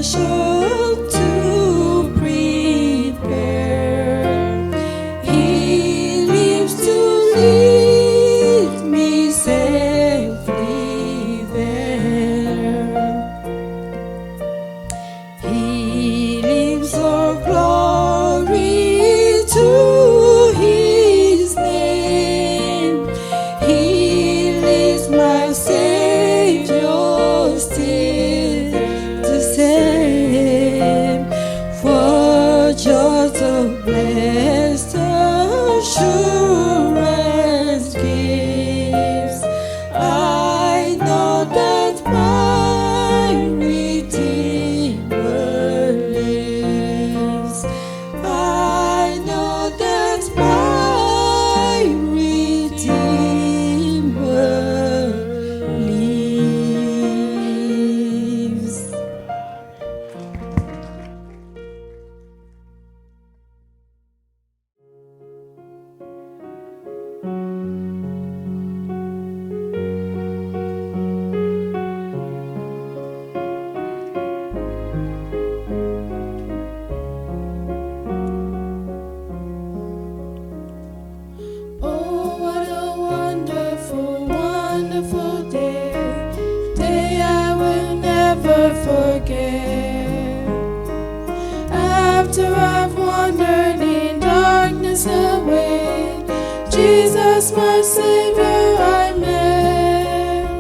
special to prepare. He lives to lead me safely there. He lives for glory to His name. He lives my Savior still the same. For just a blessed assurance gives, I know that my Redeemer lives. I know that my Redeemer lives. Oh, what a wonderful, wonderful day, day I will never forget. After I've wandered in darkness away, Jesus, my Savior, I met.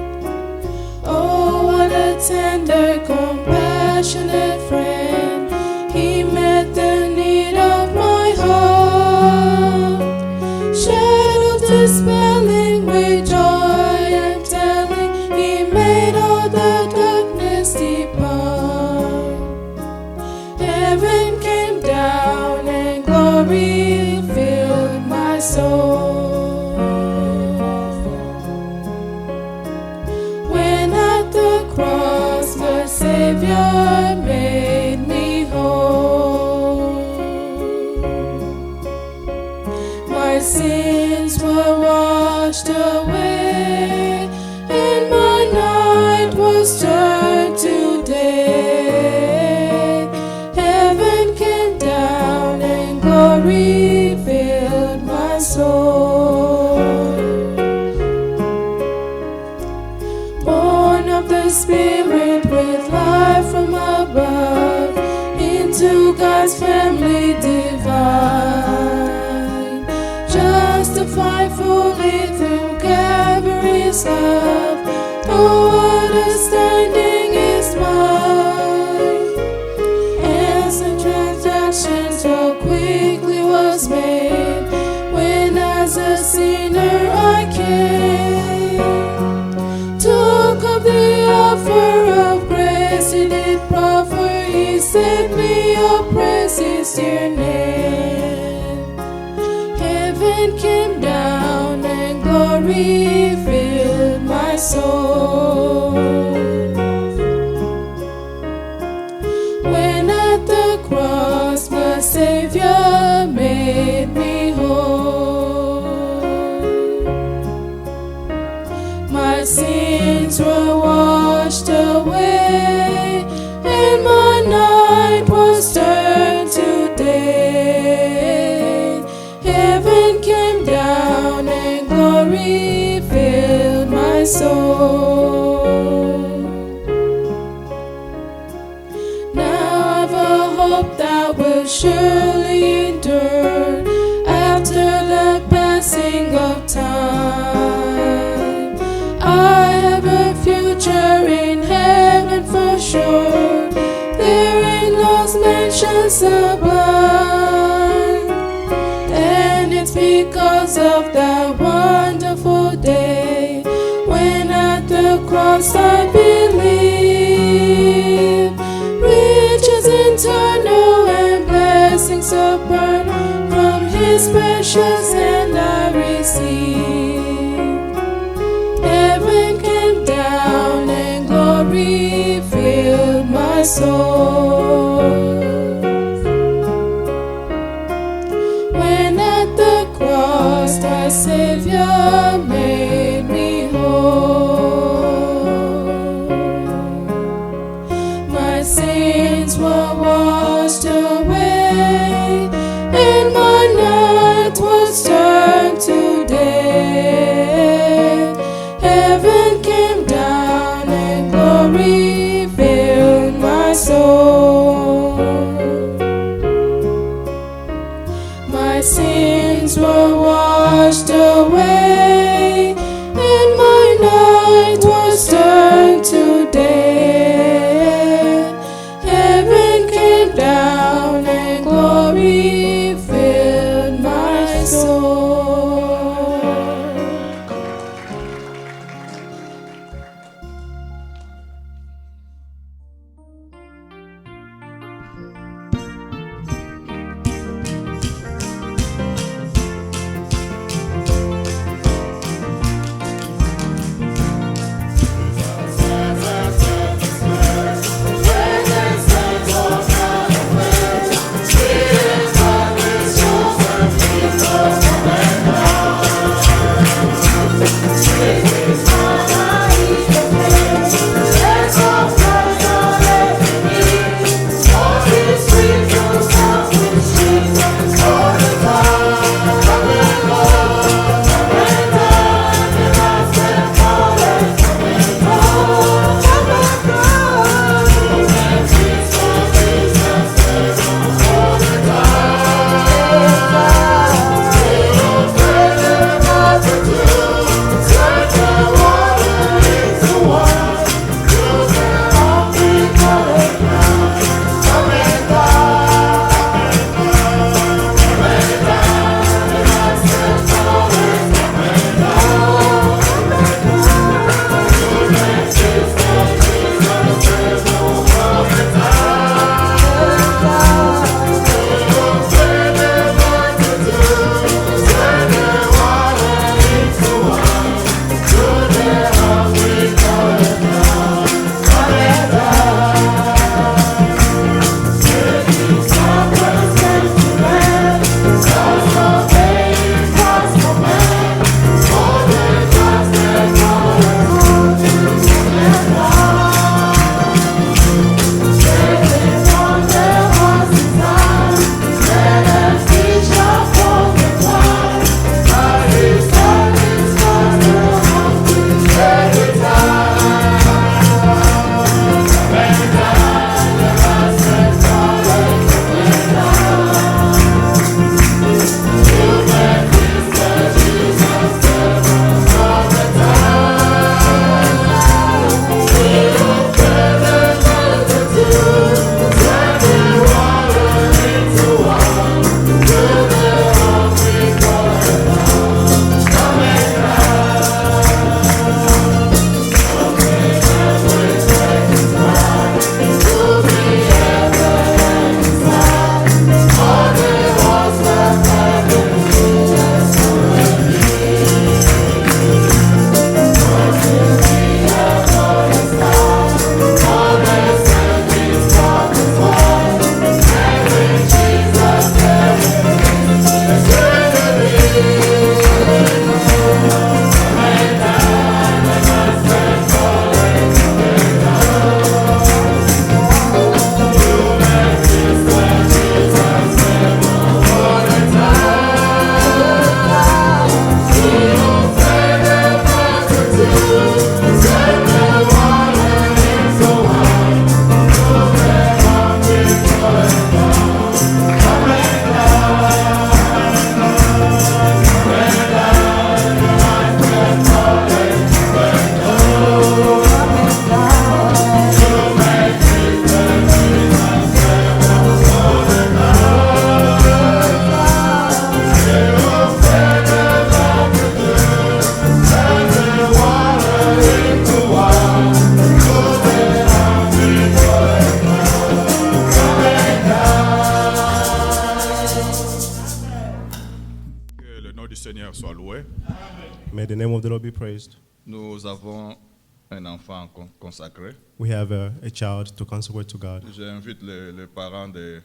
Oh, what a tender, compassionate friend. He met the need of my heart. Shadows dispelling with joy and telling, He made all the darkness depart. Heaven came down and glory filled my soul. When at the cross my Savior made me whole, my sins were washed away, and my night was turned to day. Heaven came down and glory filled my soul. Born of the Spirit with life from above, into God's family divine, justified fully through Calvary's love. Oh, what a standing is mine! Instant transaction so quickly was made, when as a sinner I came. Took up the offer of grace He did proffer, He set me up, praise His dear name. Heaven came down and glory filled my soul. When at the cross my Savior made me whole, my sins were washed away, and my night was turned to day. Heaven came down and glory filled my soul. Now I've a hope that will surely endure after the passing of time. I have a future in heaven for sure, there in those mansions sublime. And it's because of that wonderful day, when at the cross I believe, riches eternal and blessings supernal from His precious hand I receive. Heaven came down and glory filled my soul. When at the cross my Savior made me whole, my sin Seigneur soit loué. May the name of the Lord be praised. Nous avons un enfant consacré. We have a child to consecrate to God. J'invite les parents de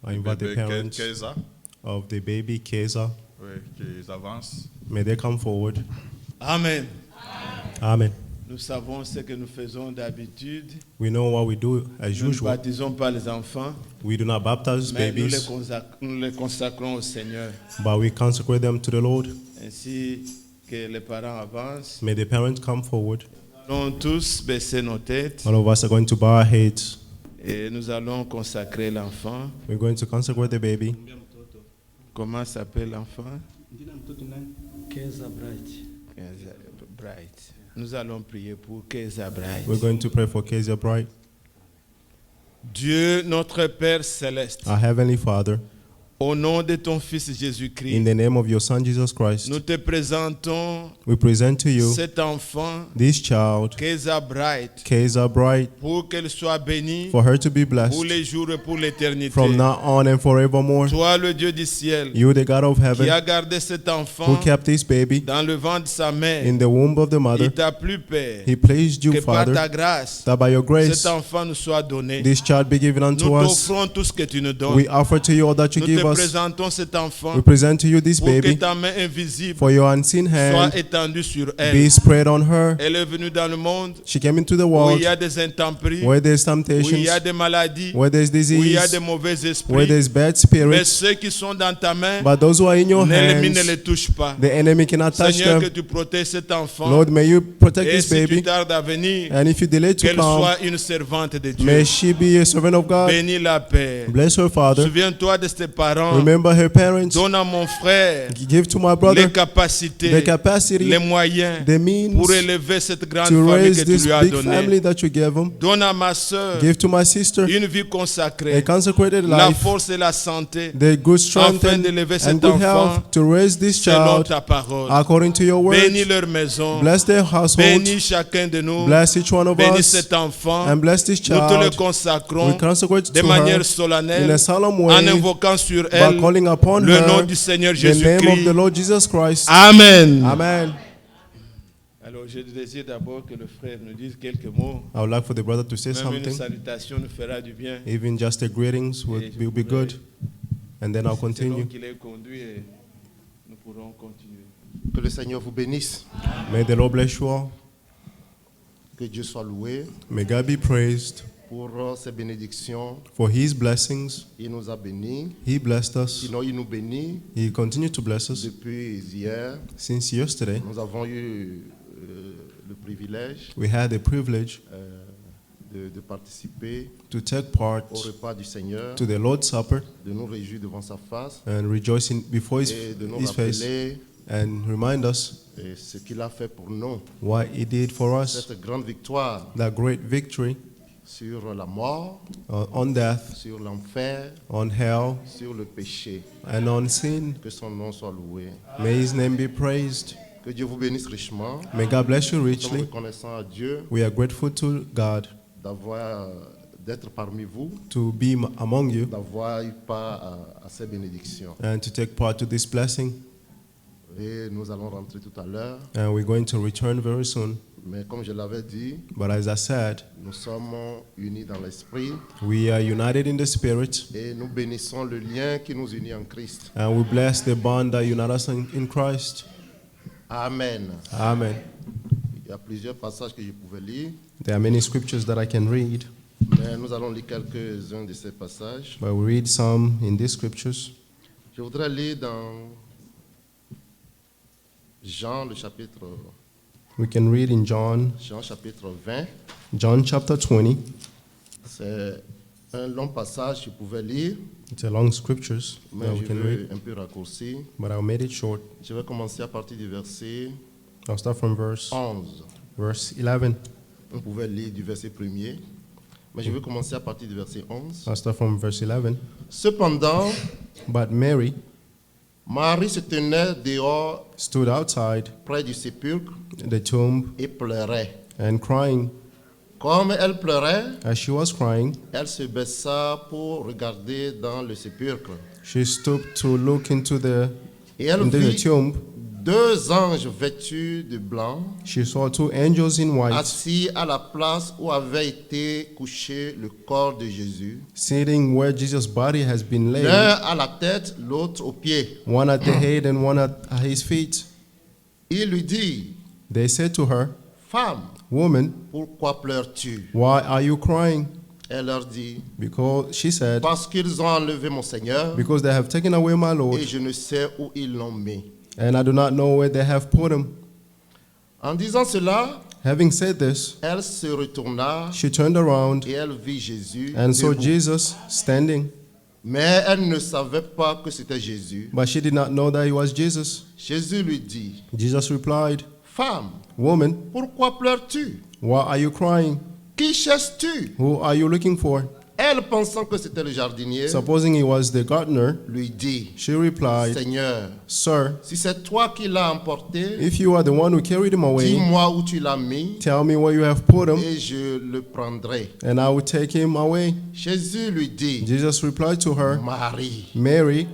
I invite the bébé parents Keza, of the baby Keza. oui, qu'ils avancent. May they come forward. Amen. Amen. Nous savons ce que nous faisons d'habitude. We know what we do as Nous ne usual. baptisons pas les enfants, We do not baptize mais babies, nous les consacrons au Seigneur. but we consecrate them to the Lord. Ainsi que les parents avancent. May the parents come forward. Nous allons tous baisser nos têtes All of us are going to bow our heads. et nous allons consacrer l'enfant. We're going to consecrate the baby. Comment s'appelle l'enfant? Keza Bright. Keza Bright. Nous allons prier pour Keza Bright. We're going to pray for Kezia Bright. Dieu, notre Père céleste, Our Heavenly Father, au nom de ton Fils in Jésus-Christ, the name of your Son Jesus Christ, nous te présentons we present to you cet enfant, this child, Keza Bright, Kezia Bright, pour qu'elle soit bénie for her to be pour blessed les jours et pour l'éternité. from now on and forevermore. Toi, le Dieu du ciel, You, the God of qui heaven, a gardé cet who enfant kept this baby dans le ventre de sa mère, in the womb of the mother, il t'a plu, Père, He pleased you, que par ta Father, grâce, that by your grace, cet enfant nous soit donné. this child be given Nous unto us. t'offrons tout ce que tu nous donnes. We offer to you all that you Nous give te us. présentons cet enfant We present to you this pour que baby, ta main invisible for your unseen soit hand étendue sur elle. be spread on her. Elle est venue dans le monde She came into the où world il y a des intempéries, where there's où il temptations, y a des maladies, where there's où il y a disease, des mauvais where esprits. there's bad Mais spirits. ceux qui sont dans ta main, But those who are in your l'ennemi ne hands, les touche pas. the enemy cannot touch Seigneur, que them. tu protèges cet enfant. Lord, may you protect Et this si tu baby. tardes à venir, And if you delay to qu'elle come, soit une servante de Dieu. may she be a servant of God. Bénis la paix. Bless her father. Souviens-toi de ses parents. Remember her parents. Donne à mon frère Give to my les brother capacités, the capacity, les moyens the means pour élever cette grande to famille raise que tu this lui as big donnée. family that you gave him. Donne à ma soeur Give to my sister une vie a consacrée, consecrated la life, force et la santé, the good strength afin d'élever and cet good enfant health to raise this selon child ta parole. according to your Bénis word. leur maison, Bless their household. bénis chacun de nous, Bless each one of bénis us cet enfant. and bless this Nous te le child. consacrons We consecrate de to manière her in solennelle a solemn en way invoquant sur by elle calling upon le nom her du Seigneur the name of Jésus-Christ. the Lord Jesus Christ. Amen. Amen. Alors, je désire d'abord que le frère nous dise quelques mots. I would like for the brother to say Même une something. salutation nous fera du bien. Even just a greetings will be good. And then I'll C'est continue. donc qu'il est conduit et nous pourrons continuer. Que le Seigneur vous bénisse. May the Lord bless you all. Que Dieu soit loué May God be praised pour ses bénédictions. for His blessings. Il nous a bénis. He blessed us. Sinon, il nous bénit. He continued to bless us Depuis hier, since yesterday. nous avons eu le privilège We had the privilege de participer to take part au repas du Seigneur, to the Lord's Supper de nous réjouir devant sa face and rejoicing before et de nous His face rappeler and remind us ce qu'il a fait pour nous. what He did for us, Cette grande victoire that great victory sur la mort, on death, sur l'enfer, on hell, sur le péché. and on sin. Que son nom soit loué. May His name be praised. Que Dieu vous bénisse richement. May God bless you Nous sommes richly. reconnaissants à Dieu We are grateful to God d'être parmi vous, to be among you d'avoir eu part à ces bénédictions. and to take part to this blessing. Et nous allons rentrer tout à l'heure. And we're going to return very soon. Mais comme je l'avais dit, But as I said, nous sommes unis dans l'esprit we are united in the Spirit, et nous bénissons le lien qui nous unit en Christ. and we bless the bond that unites us in Christ. Amen. Amen. Il y a plusieurs passages que je pouvais lire, There are many scriptures that I can read, mais nous allons lire quelques-uns de ces passages. but we read some in these scriptures. Je voudrais lire dans Jean, le chapitre, We can read in John chapitre 20. John chapter 20. C'est un long passage que je pouvais lire, It's a long scriptures mais that we je can vais read, un peu raccourcir. but I'll make it short. Je vais commencer à partir du verset I'll start from verse 11. 11. On pouvait lire du verset 1er, mais je vais commencer à partir du verset 11. I'll start from verse 11. Cependant, But Mary Marie se tenait dehors stood outside près du sépulcre the tomb et pleurait. and crying. Comme elle pleurait, As she was crying, elle se baissa pour regarder dans le sépulcre. she stooped to look into Et elle the vit tomb, 2 anges vêtus de blanc she saw 2 angels in white assis à la place où avait été couché le corps de Jésus, sitting where Jesus' body has been laid, l'un à la tête, l'autre aux pieds. one at the head and one at his feet. Il lui dit, They said to her, femme, Woman, pourquoi pleures-tu? why are you crying? Elle leur dit, Because she said, parce qu'ils ont enlevé mon Seigneur because they have taken away my Lord, et je ne sais où ils l'ont mis. and I do not know where they have put him. En disant cela, Having said this, elle se retourna she turned around et elle vit Jésus and saw debout. Jesus standing, Mais elle ne savait pas que c'était Jésus. but she did not know that he was Jesus. Jésus lui dit, Jesus replied, femme, Woman, pourquoi pleures-tu? why are you crying? Qui cherches-tu? Who are you looking for? Elle, pensant que c'était le jardinier, Supposing he was the gardener, lui dit, she replied, Seigneur, Sir, si c'est toi qui l'as emporté, if you are the one who carried him away, dis-moi où tu l'as mis tell me where you have put him, et je le prendrai. and I will take him away. Jésus lui dit, Jesus replied to her, Marie. Mary.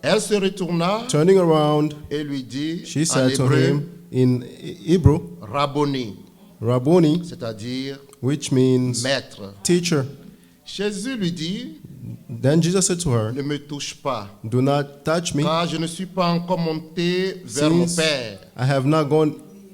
Elle se retourna Turning around, et lui dit she en said to hébreu, him in Hebrew, Rabboni, Rabboni, c'est-à-dire which means maître. teacher. Jésus lui dit, Then Jesus said to her, ne me touche pas, Do not touch me, car je ne suis pas encore monté vers mon since Père.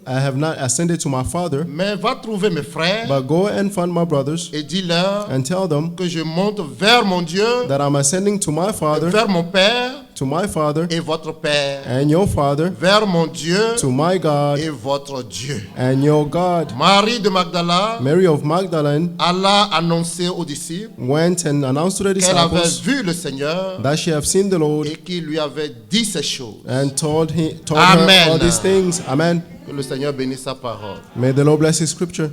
I have not ascended to my Father, Mais va trouver mes frères but go and find my brothers et dis-leur and tell them que je monte vers mon Dieu, that I'm ascending to my Father, vers mon Père to my Father et votre Père, and your Father, vers mon Dieu to my God et votre Dieu. and your God. Marie de Magdala Mary of Magdalene alla annoncer aux disciples went and announced to the qu'elle avait disciples vu le Seigneur that she have seen the Lord et qu'il lui avait dit ces choses. and told her Amen. all these things. Amen. Que le Seigneur bénisse sa parole. May the Lord bless His scripture.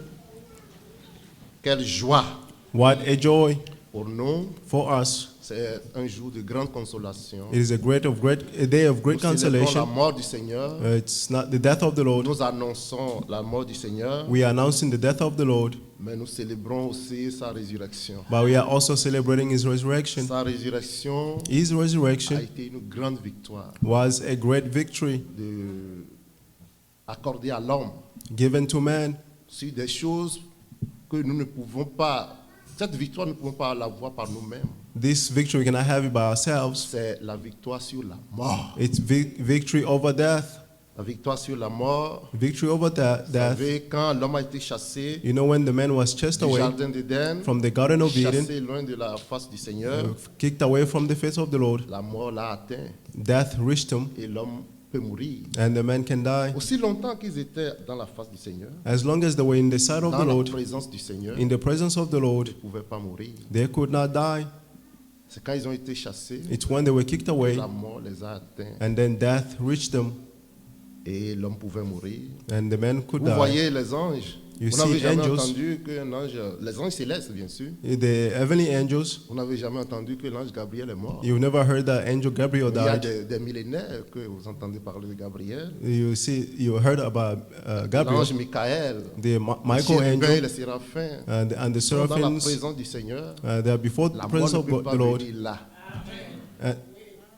Quelle joie What a joy pour nous. for us. C'est un jour de grande consolation. It is a day of great Nous célébrons la consolation. mort du Seigneur. It's not the death of the Lord. Nous annonçons la mort du Seigneur, We are announcing the death of the Lord, mais nous célébrons aussi sa résurrection. but we are also celebrating His resurrection. Sa résurrection His a resurrection été une grande victoire was a great victory accordée à l'homme given to man sur des choses que nous ne pouvons pas. Cette victoire, nous ne pouvons pas l'avoir par nous-mêmes. This victory we cannot have it by ourselves. C'est la victoire sur la mort. It's victory over death. La victoire sur la mort. Victory over Vous death. savez, quand l'homme a été chassé You know, when the man was chased du away jardin d'Éden, from the Garden of Eden, chassé loin de la face du Seigneur, kicked away from the face of the Lord, la mort l'a atteint death reached him, et l'homme peut mourir. and the man can die. Aussi longtemps qu'ils étaient dans la face du Seigneur, As long as they were in the sight of dans the la Lord, présence du Seigneur, in the presence of the Lord, ils ne pouvaient pas mourir. they could not die. C'est quand ils ont été chassés It's when they were kicked que away, la mort les a atteints and then death reached them, et l'homme pouvait mourir. and the man could Vous die. voyez les anges. You Vous n'avez see jamais angels. entendu qu'un ange, les anges célestes bien sûr, The heavenly angels, vous n'avez jamais entendu que l'ange Gabriel est mort. you've never heard that angel Gabriel Il y a died. des millénaires que vous entendez parler de Gabriel. You heard about Gabriel, L'ange Michael, the Michael chérubins et angel, les séraphins. and the Sont dans la seraphims. présence du Seigneur. They are before the La mort presence ne of peut pas the Lord, venir là. and,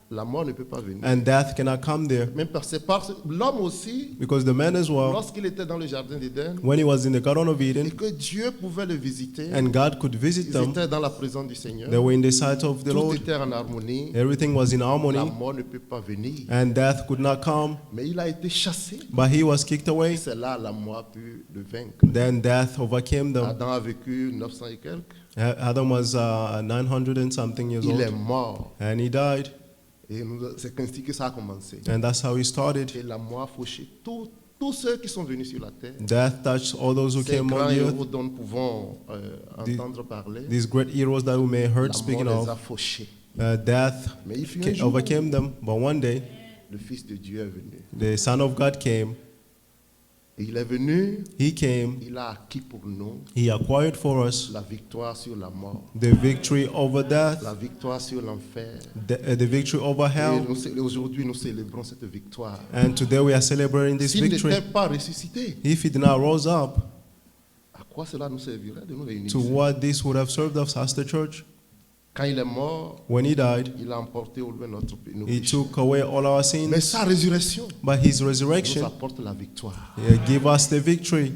La mort ne peut pas venir. and death cannot come there, Même c'est parce l'homme aussi, because the man as well, lorsqu'il était dans le jardin d'Éden, when he was in the Garden of et Eden, que Dieu pouvait le visiter, and God could visit ils them, étaient dans la présence du Seigneur. they were in the sight of the Tout Lord. était en harmonie. Everything was in La harmony, mort ne peut pas venir. and death could not come, Mais il a été chassé. but he was kicked away. C'est là la mort a pu le vaincre. Then death overcame them. Adam a vécu 900 et quelques. Adam was 900 and something years Il est old, mort. and he died, Et c'est ainsi que ça a commencé. and that's how he started. Et la mort a fauché tous ceux qui sont venus sur la terre. Death touched all those who Ces came grands on the héros earth, dont nous pouvons entendre parler, these great heroes that we may la heard mort speaking les a of. fauchés. Death Mais il fut un jour, overcame them, but one day le Fils de Dieu est venu. the Son of God came. Et il est venu, He came, il a acquis pour nous he acquired for us la victoire sur la mort, the victory over death, la victoire sur l'enfer. the victory over Et hell, aujourd'hui, nous célébrons cette victoire. and today we are celebrating this S'il victory. n'était pas ressuscité, If he did not rose up, à quoi cela nous servirait de nous réunir to ici? what this would have served us as the church? Quand il est mort, When he died, il a emporté au loin nos he péchés. took away all our Mais sins. sa résurrection But his nous resurrection apporte la victoire. give us the victory.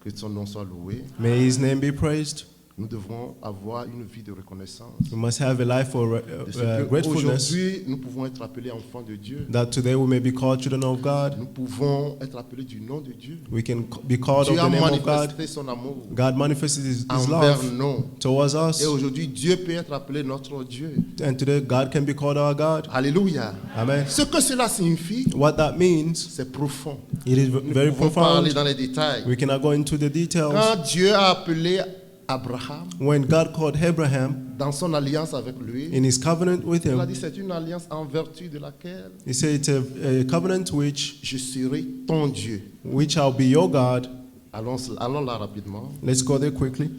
Que son nom soit loué. May his name be praised. Nous devons avoir une vie de reconnaissance. We must have a life of De ce que gratefulness, aujourd'hui, nous pouvons être appelés enfants de Dieu. that today we may be called children of God. Nous pouvons être appelés du nom de Dieu. We can be called of Dieu a the name of God. manifesté son amour God manifested his envers love nous. towards us. Et aujourd'hui, Dieu peut être appelé notre Dieu. And today God can be called our God. Alléluia. Amen. Ce que cela signifie, What that means, c'est profond. it is Nous very pouvons parler profound. dans les détails. We cannot go into the details. Quand Dieu a appelé Abraham When God called Abraham dans son alliance avec lui, in his covenant with il a him, dit c'est une alliance en vertu de laquelle he said it's a covenant je serai ton Dieu. which I'll be your God. Allons là rapidement. Let's go there quickly.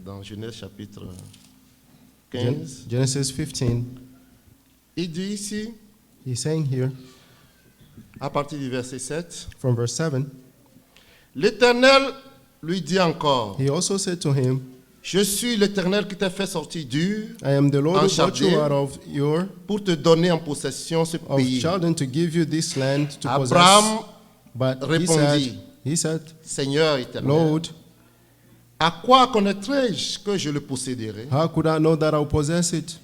Dans Genèse chapitre 15. Genesis 15. Il dit ici, He's saying here à partir du verset 7, from verse 7, l'Éternel lui dit encore, he also said to him, je suis l'Éternel qui t'a fait sortir d'Ur I am the Lord En who brought you Chaldée, out of Ur pour te donner en possession ce of pays. Chaldon to give you this land to possess. Abraham But répondit, he said, Seigneur éternel, Lord, à quoi connaîtrais-je que je le posséderai? how could I know that I'll possess it?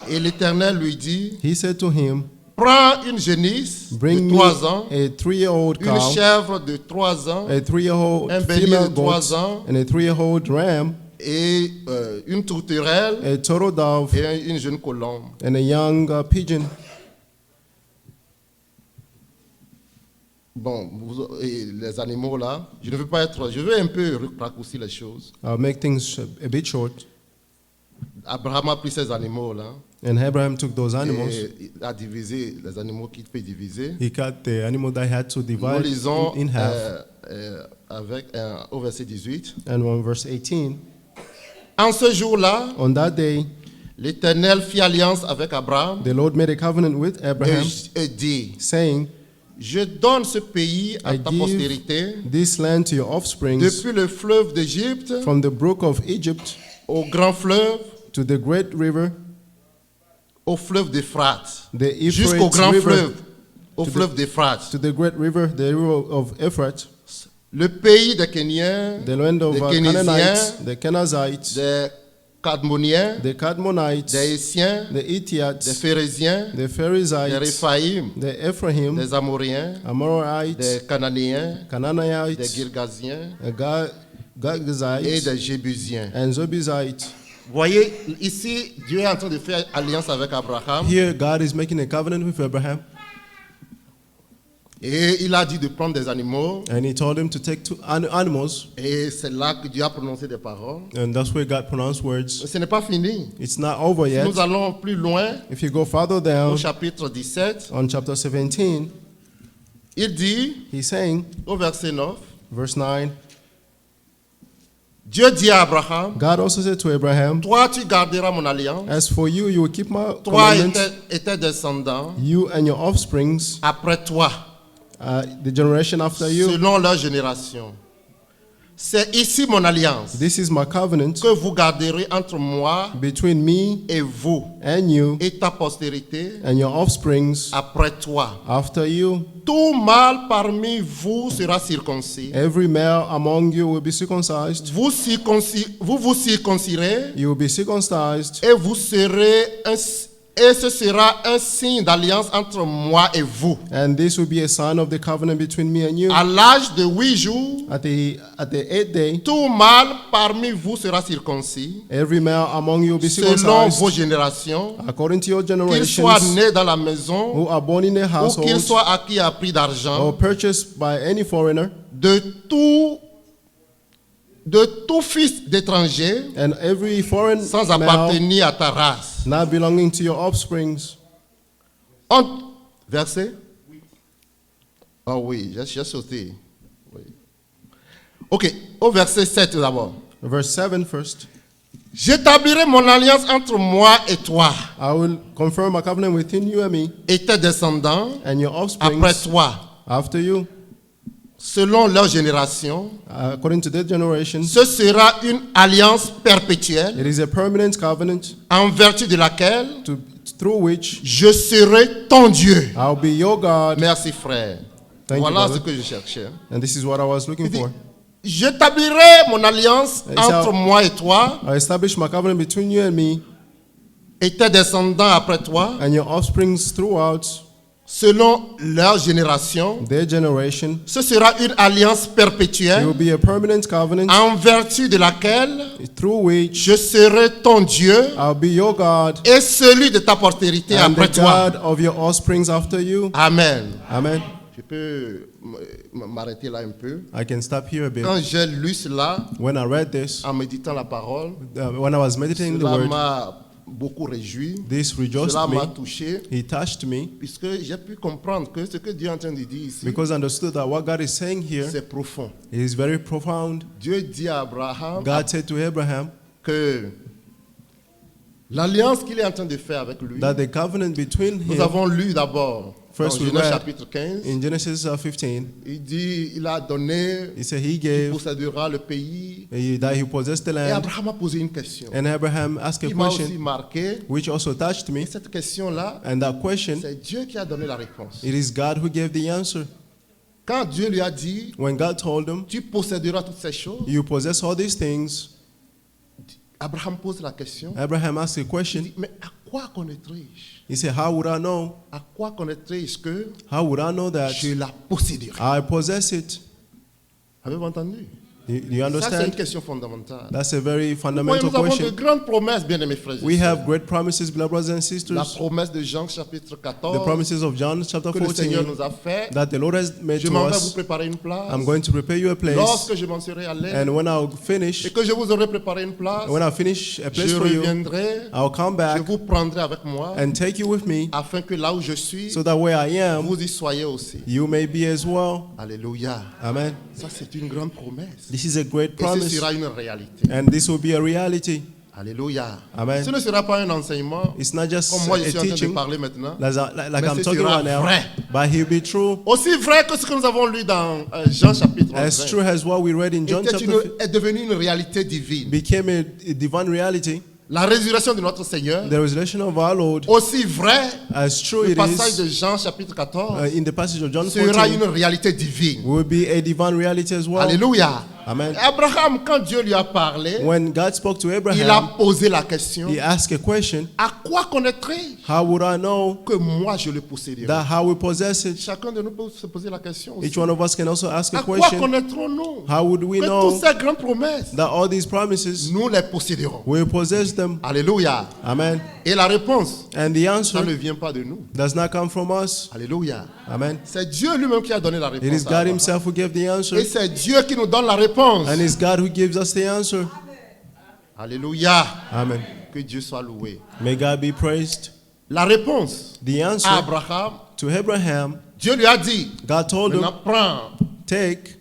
Et l'Éternel lui dit, He said to him, prends une génisse bring de me 3 ans, a 3-year-old une cow, chèvre de 3 ans a 3-year-old un bélier female de goat, 3 ans, and a 3-year-old ram, et une tourterelle a turtle dove, et une jeune colombe. and a young pigeon. Bon, et les animaux là, je ne veux pas être, je veux un peu raccourcir les choses. I'll make things a bit short. Abraham a pris ces animaux là, And Abraham took those animals. et il a divisé les animaux qu'il peut diviser. He cut the animal that he had to Nous divide lisons in half. au verset 18. And on verse 18, En ce jour-là, on that day, l'Éternel fit alliance avec Abraham the Lord made a covenant with Abraham, et dit, saying, je donne ce pays à I ta give postérité, this land to your offspring, depuis le fleuve d'Égypte from the brook of Egypt au grand fleuve, to the great river, au fleuve d'Éphrate, the jusqu'au Euphrates grand river, fleuve, au to fleuve d'Éphrate. to the great river, the river of Euphrates, Le pays des Kéniens, the land of des Canaanites, Kénésiens, the Kenizzites, des Cadmoniens, the Cadmonites, des Hissiens, the des Hittites, Phérésiens, the des Pherezites, Réphaïm, the Ephraim, des Amoréens, Amorites, des Cananéens, des Canaanites, Girgasiens et Gagites, des Jébusiens. and Jebusites. Vous voyez, ici, Dieu est en train de faire alliance avec Abraham Here, God is making a covenant with Abraham, et il a dit de prendre des animaux and He told him to take two animals, et c'est là que Dieu a prononcé des paroles. and that's where God pronounced words. Mais ce n'est pas fini. It's not over Si yet. nous allons plus loin, If you go farther au down chapitre 17, on chapter 17, il dit, He's saying, au verset 9, verse 9, Dieu dit à Abraham, God also said to Abraham, toi tu garderas mon alliance, as for you, you will keep my toi commandments, et tes descendants, you and your offsprings, après toi, the generation after you. selon leur génération. C'est ici mon alliance This is my covenant que vous garderez entre moi between me et vous and you et ta postérité and your offsprings après toi. after you. Tout mâle parmi vous sera circoncis. Every male among you will be circumcised. Vous vous circoncirez You will be circumcised, et vous serez et ce sera un signe d'alliance entre moi et vous. and this will be a sign of the covenant between me and you. À l'âge de 8 jours, At the 8th day, tout mâle parmi vous sera circoncis every male among you will be selon circumcised vos générations, according to your qu'il soit generations, né dans la maison who are born in a ou qu'il household soit acquis à prix or d'argent, purchased by any foreigner, de tout fils d'étranger and every foreign sans male appartenir à ta race. not belonging to your offsprings. Verset? Oh oui, j'ai sauté. Oui. Ok, au verset 7 d'abord. Verse 7 first. J'établirai mon alliance entre moi et toi, I will confirm a covenant within you and me et tes descendants and your après offsprings toi. after you. selon leur génération, according to their generation, ce sera une alliance perpétuelle it is a permanent covenant en vertu de laquelle through which je serai ton Dieu. I'll be your God. Merci frère. Thank you, Voilà brother. ce que je cherchais. And this is what I was looking Il dit, for. j'établirai mon alliance Et entre ça- moi et toi I establish my covenant between you and me et tes descendants après toi, and your offsprings throughout selon leur génération. their generation. Ce sera une alliance It will perpétuelle be a permanent covenant en vertu de laquelle through which je serai ton Dieu I'll be your God et celui de ta postérité and après the toi. God of your offsprings after you. Amen. Amen. Je peux m'arrêter là un peu. I can stop here a bit. Quand j'ai lu cela When I read this, en méditant la parole, when I was meditating the cela word, m'a beaucoup réjoui. this rejoiced Cela m'a me. touché He touched me puisque j'ai pu comprendre que ce que Dieu est en train de dire ici, because I understood that what God is saying here c'est profond. is very profound. Dieu dit à Abraham God said to Abraham que l'alliance qu'il est en train de faire avec lui, that the covenant between nous him, avons lu d'abord dans first we Genèse read chapitre 15, in Genesis 15, il dit, il a donné, he said he il gave possédera le pays. that he possessed the Et land. Abraham a posé une question And Abraham asked a qui m'a aussi question marqué. which also touched me. Et cette question-là, And that question, c'est Dieu qui a donné la réponse. it is God who gave the answer. Quand Dieu lui a dit, When God told him, tu posséderas toutes ces choses, you possess all these things, Abraham pose la question. Abraham asked a Il question. dit, mais à quoi connaîtrai-je? He said, how would I know? À quoi connaîtrai-je que How would I know that je la posséderai? I possess it? Avez-vous entendu? Do you Ça, c'est une understand? question fondamentale. That's a very Voyez, fundamental nous avons de question. grandes promesses, bien-aimés frères et We sœurs. have great promises, beloved brothers and La sisters. promesse de Jean chapitre The 14 promises of John chapter que le Seigneur 14 nous a fait. that the Lord has made Je to m'en vais vous us. préparer une place. I'm going to prepare you a place. Lorsque je m'en serai allé And when I'll et finish, que je vous aurai préparé une place, when I finish a place je for you, reviendrai, I'll come je back vous prendrai avec moi and take you with me afin que là où je suis, so that where I am, vous y soyez aussi. you may be as well. Alléluia. Amen. Ça, c'est une grande promesse. This is a great Et ce promise. sera une réalité. And this will be a reality. Alléluia. Amen. Ce ne sera pas un enseignement It's not just comme moi je a suis en train de teaching parler maintenant. like Mais I'm ce talking sera right now, vrai. but he'll be true. Aussi vrai que ce que nous avons lu dans Jean chapitre As 20 true as what we read in John chapter est devenu une réalité divine. became a divine reality. La résurrection de notre Seigneur, The resurrection of our Lord, aussi vrai, as true le it passage is de Jean chapitre 14, in the passage of John sera 14, une réalité divine. will be a divine reality as well. Alléluia. Amen. Abraham, quand Dieu lui a parlé, When God spoke to il a Abraham, posé la question, he asked a question, à quoi connaîtrai-je how would I know que moi je le posséderai? that how we possess it? Chacun de nous peut se poser la question aussi. Each one of us can also ask a À quoi question, connaîtrons-nous how would we que know toutes ces grandes promesses, that all these promises, nous les posséderons? we possess them? Alléluia. Amen. Et la réponse, And the ça answer ne vient pas de nous. does not come from us. Alléluia. Amen. C'est Dieu lui-même qui a donné la It réponse. is à God Abraham. himself who gave the Et answer. c'est Dieu qui nous donne la réponse. And it's God who gives us the answer. Alléluia. Amen. Que Dieu soit loué. May God be praised. La réponse The à answer Abraham, to Abraham, Dieu lui a dit, God told him, maintenant prends take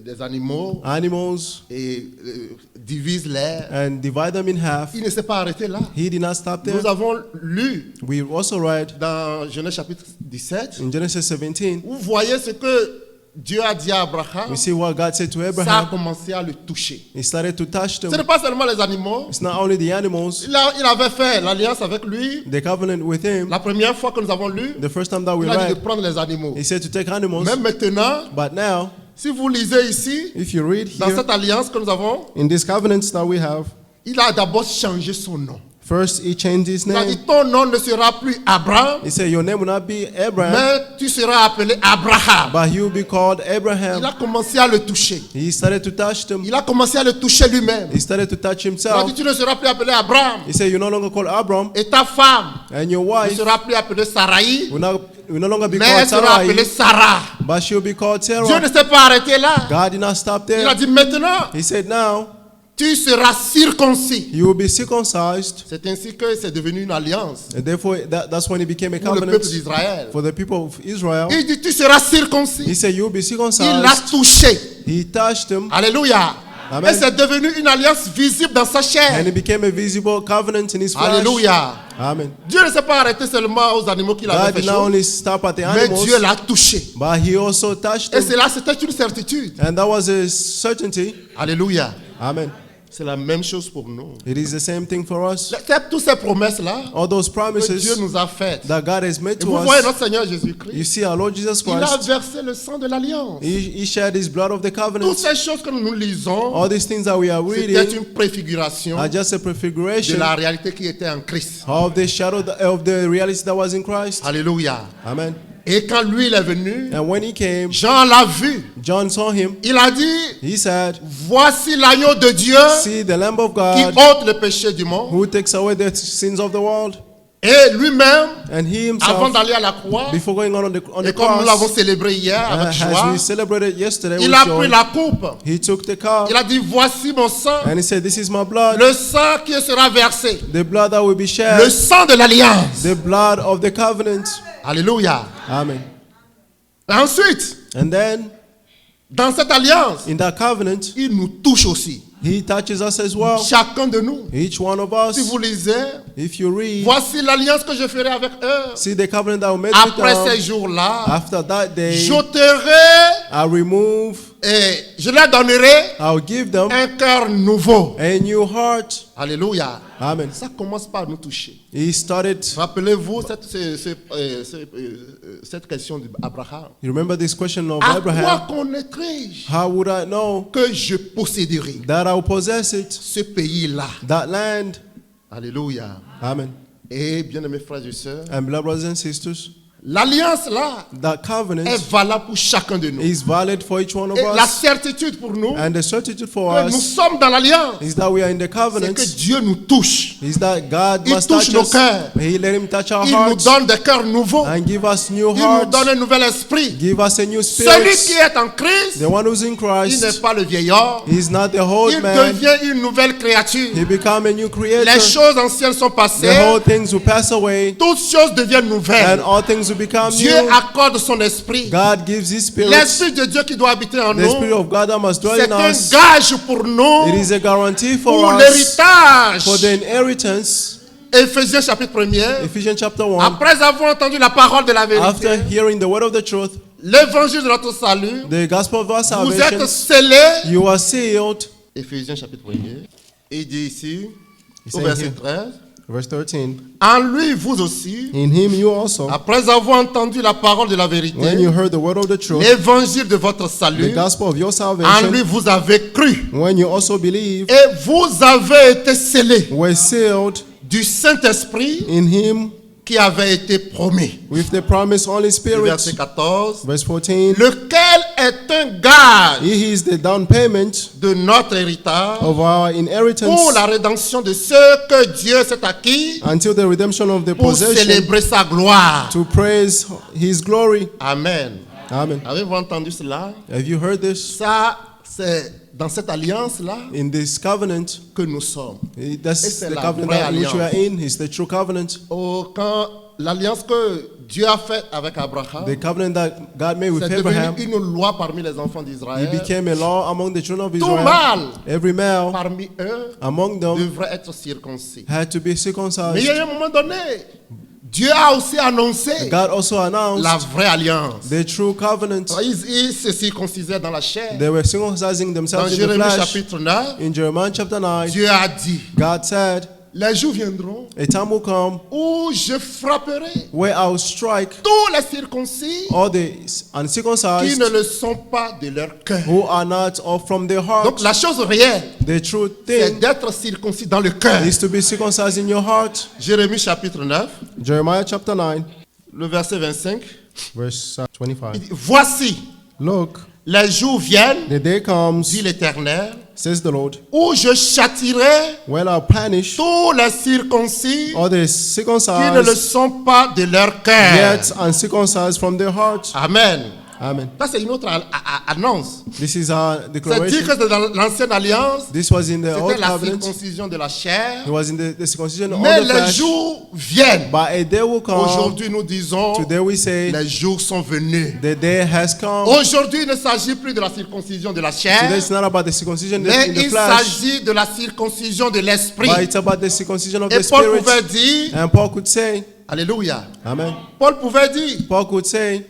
des animaux animals et divise-les. and divide them in half. Il ne s'est pas arrêté là. He did not stop there. Nous avons lu We also read dans Genèse chapitre 17, in Genesis 17, vous voyez ce que Dieu a dit à Abraham, we see what God said to ça a Abraham. commencé à le toucher. He started to touch Ce them. n'est pas seulement les animaux. It's not only the animals, Il avait fait l'alliance avec lui. the covenant with him. La première fois que nous avons lu, The first time that we il a dit de read, prendre les animaux. he said to take animals. Même maintenant, But now, si vous lisez ici, if you read dans here, cette alliance que nous avons, in this covenant that we have, il a d'abord changé son nom. first he changed his Il a dit, name. ton nom ne sera plus Abraham, He said, your name will not be Abraham, mais tu seras appelé Abraham. but he will be called Il Abraham. a commencé à le toucher. He started to touch them. Il a commencé à le toucher lui-même. He started to touch Il a himself. dit, tu ne seras plus appelé Abraham. He said, you're no longer called Abram, Et ta femme and your ne wife sera plus appelée Sarai, will no longer be mais called elle sera appelée Sarai, Sarah. but she'll be called Dieu ne Sarah. s'est pas arrêté là. God did not stop Il a there. dit, maintenant, He said, now tu seras circoncis. you will be circumcised. C'est ainsi que c'est devenu une alliance And therefore, that's when it became a pour le covenant peuple d'Israël. for the people of Israel. Il dit, tu seras He circoncis. said, you will be Il l'a circumcised. touché. He touched him. Alléluia. Amen. Et c'est devenu une alliance visible dans sa And chair. it became a visible covenant in his flesh. Alléluia. Amen. Dieu ne s'est pas arrêté seulement aux animaux qu'il avait God fait did not chaud, only stop at the mais animals, Dieu l'a touché. but he also touched Et them. cela, c'était une certitude. And that was a certainty. Alléluia. Amen. C'est la même chose pour nous. It is the same thing for us. Toutes ces promesses-là All those que promises Dieu nous a faites. that God has made Et to vous voyez us. notre Seigneur You Jésus-Christ. see our Lord Jesus Il a Christ. versé le sang de l'alliance. He shed his blood of the Toutes covenant. ces choses que nous lisons, All these things that we are c'était reading une préfiguration are just a de prefiguration la réalité qui était en Christ. of the shadow of the reality that was in Christ. Alléluia. Amen. Et quand lui il est venu, And when he came, Jean l'a vu. John saw him. Il a dit, He said, voici l'agneau de Dieu "See the Lamb of qui God ôte le péché du monde. who takes away the sins of the world." Et lui-même, And he avant himself, d'aller à la croix, before going on the et comme nous l'avons cross, célébré hier avec as joie, we celebrated yesterday il with a joy, pris la coupe. he took the cup Il a dit, voici mon sang, and he said, "This is my blood, le sang qui sera versé, the blood that will be le shed, sang de l'alliance. the blood of the covenant." Alléluia. Amen. Et ensuite, And then dans cette alliance, in that covenant, il nous touche aussi. he touches us as well. Chacun de nous. Each one of Si us. vous lisez, If you read, voici l'alliance que je ferai avec eux. see the covenant that we made with Après ces them. jours-là, After that day, j'ôterai I'll remove, et je leur donnerai I'll give them un cœur nouveau. a new heart. Alléluia. Amen. Ça commence par nous toucher. He started, Rappelez-vous cette question d'Abraham. you remember this question of À quoi Abraham? connaîtrai-je How would I know que je posséderai that I'll possess it, ce pays-là? that land? Alléluia. Amen. Et bien aimés frères et sœurs, And beloved brothers and sisters, l'alliance-là that est covenant valable pour chacun de nous. is valid for each one of Et la us. certitude pour nous And the certitude for que nous us sommes dans l'alliance, is that we are in the c'est covenant, que Dieu nous touche. is that God Il must touche touch nos us. cœurs. He let him touch our Il nous hearts donne des cœurs nouveaux. and give us new Il nous hearts. donne un nouvel esprit. Give us a new Celui qui spirit. est en Christ, The one who's in il n'est Christ pas le vieillard. is not the old Il man. devient une nouvelle créature. He become a new Les creator. choses anciennes sont The passées. whole things will pass away Toutes choses deviennent and nouvelles. all things will become Dieu new. accorde son esprit. God gives his spirit. L'esprit de Dieu qui doit habiter en The spirit nous, of God that must dwell c'est in un us. gage pour nous, It is a guarantee pour for us l'héritage. for the inheritance. Éphésiens chapitre 1er. Ephesians chapter 1. Après avoir entendu la parole de la After vérité, hearing the word of the truth, l'évangile de notre salut, the gospel of our vous salvation, êtes scellés. you are sealed. Éphésiens chapitre 1er. Il dit ici, He's au saying verset here, 13, verse 13. en lui vous aussi, In him you also, après avoir entendu la parole de la vérité, when you heard the word of the truth, l'évangile de votre the salut, gospel of your en salvation, lui vous avez cru. when you also believe, Et vous avez été scellés were sealed du Saint-Esprit in him qui avait été promis. with the promised Holy Spirit. Verset 14, Verse 14. lequel est un gage He is the down payment de notre héritage of our inheritance pour la rédemption de ceux que Dieu s'est acquis until the redemption of the pour possession, célébrer sa gloire. to praise his glory. Amen. Amen. Avez-vous entendu cela? Have you heard this? Ça, c'est dans cette alliance-là In this covenant, que nous sommes. that's c'est the la covenant vraie that in which we are alliance. in. It's the true covenant. Oh, quand l'alliance que Dieu a faite avec Abraham, The covenant that God made with c'est devenu Abraham, une loi parmi les enfants it d'Israël. became a law among the children of Tout Israel. mâle Every male parmi eux among them devrait être circoncis. had to be Mais il y circumcised. a un moment donné, Dieu a aussi annoncé God also announced la vraie alliance. the true covenant. Ils se circoncisaient dans la chair. They were circumcising Dans themselves in the Jérémie flesh. chapitre 9, In Jeremiah chapter 9, Dieu a dit, God said, les jours viendront a time will come où je frapperai where I'll strike tous les circoncis all the qui uncircumcised ne le sont pas de leur cœur. who are not or from their Donc heart. la chose réelle, The true c'est thing d'être circoncis dans le cœur. is to be circumcised in your heart. Jérémie chapitre 9, Jeremiah chapter 9, le verset 25. verse 25. Il dit, voici, Look, les jours viennent, the day comes, dit l'Éternel, says the Lord, où je châtirai when I'll punish tous les circoncis all the qui ne le circumcised sont pas de leur cœur. yet uncircumcised from their heart. Amen. Amen. Ça, c'est une autre annonce. This is our C'est dire declaration. que dans l'ancienne alliance, This was in the c'était old la covenant. circoncision de la chair. It was in the circumcision of Mais the les flesh. jours viennent. But a day will come. Aujourd'hui, nous disons, Today we say les jours sont venus. the day has come. Aujourd'hui, il ne s'agit plus de la circoncision de la Today chair, it's not about the circumcision mais in the il flesh, s'agit de la circoncision de l'esprit. but it's about the circumcision of Et the Paul spirit. pouvait dire, And Paul could say, Alléluia. Amen. Paul pouvait dire, Paul could say,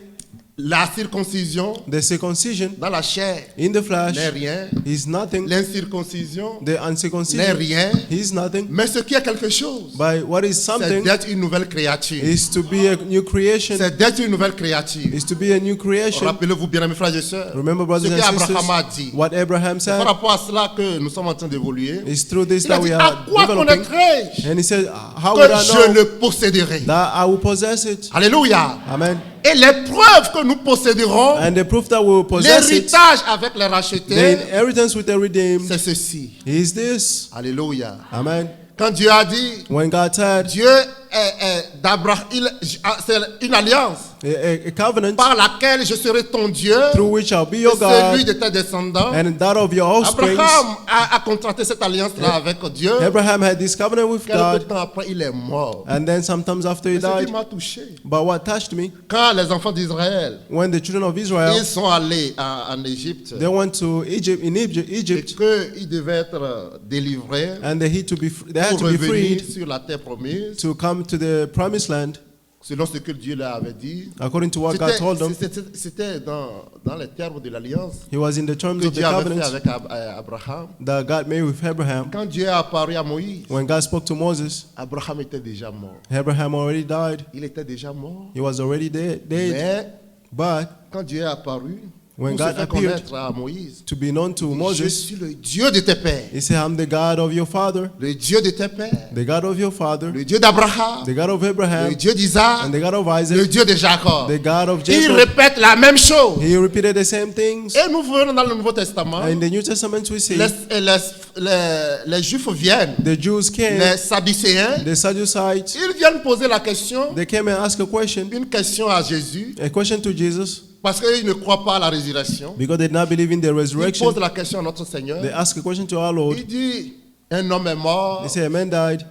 la circoncision the circumcision dans la chair in the flesh n'est rien. is nothing. L'incirconcision The n'est uncircumcision rien. is nothing. Mais ce qui est quelque chose, But what is c'est something d'être une nouvelle créature. is to be a new creation. C'est d'être une nouvelle créature. Is to be a new creation. Rappelez-vous bien, mes frères et sœurs, Remember, ce brothers que and sisters, Abraham a dit. what Abraham C'est par said. rapport à cela que nous sommes en train d'évoluer. It's through this Il a that dit, we à are quoi developing. connaîtrai-je And he said, how would que I je know le posséderai? that I will possess it? Alléluia. Amen. Et les preuves que nous posséderons, And the proof that we will possess it, l'héritage avec les the rachetés, inheritance with the redeemed, c'est ceci. is this. Alléluia. Amen. Quand Dieu a dit, When God said, Dieu est d'Abraham, c'est une alliance a covenant par laquelle je serai ton Dieu, through which I'll be et your celui God de tes descendants. and that of your offspring. Abraham a contracté cette alliance-là avec Dieu. Abraham had this covenant with Quelque God, temps après, il est mort. and then sometimes after he Et ce qui died, m'a touché, but what touched me, quand les enfants d'Israël, when the children of Israel, ils sont allés en Égypte, they went to Egypt, in et Egypt, qu'ils devaient être délivrés and they had to be pour freed revenir sur la terre promise, to come to the promised land, selon ce que Dieu leur avait dit. according to what God told them. C'était dans les termes de l'alliance He was in the terms que of the Dieu avait fait covenant avec Abraham. that God made with Abraham. Quand Dieu est apparu à Moïse, When God spoke to Moses, Abraham était déjà mort. Abraham already died. Il était déjà mort. He was already dead. Mais But quand Dieu est apparu, When pour se God faire appeared connaître à Moïse, to be known to je Moses, suis le Dieu de tes pères, he said, I'm the God of your father, le Dieu de tes pères, the God of your father, le Dieu d'Abraham, the God of Abraham, le Dieu d'Isaac, and the God of le Isaac, Dieu de Jacob. the God of Il Jacob. répète la même chose. He repeated the same things. Et nous venons dans le Nouveau Testament, In the New Testament, we see les Juifs viennent, the Jews came, les Sadducéens, the Sadducees, ils viennent poser la question, they came and asked une question à Jésus, a question to Jesus, parce qu'ils ne croient pas à la résurrection. because they did not believe in the Ils resurrection. posent la question à notre Seigneur. They asked a question to our Lord. Il dit, un homme est mort. They say a man died.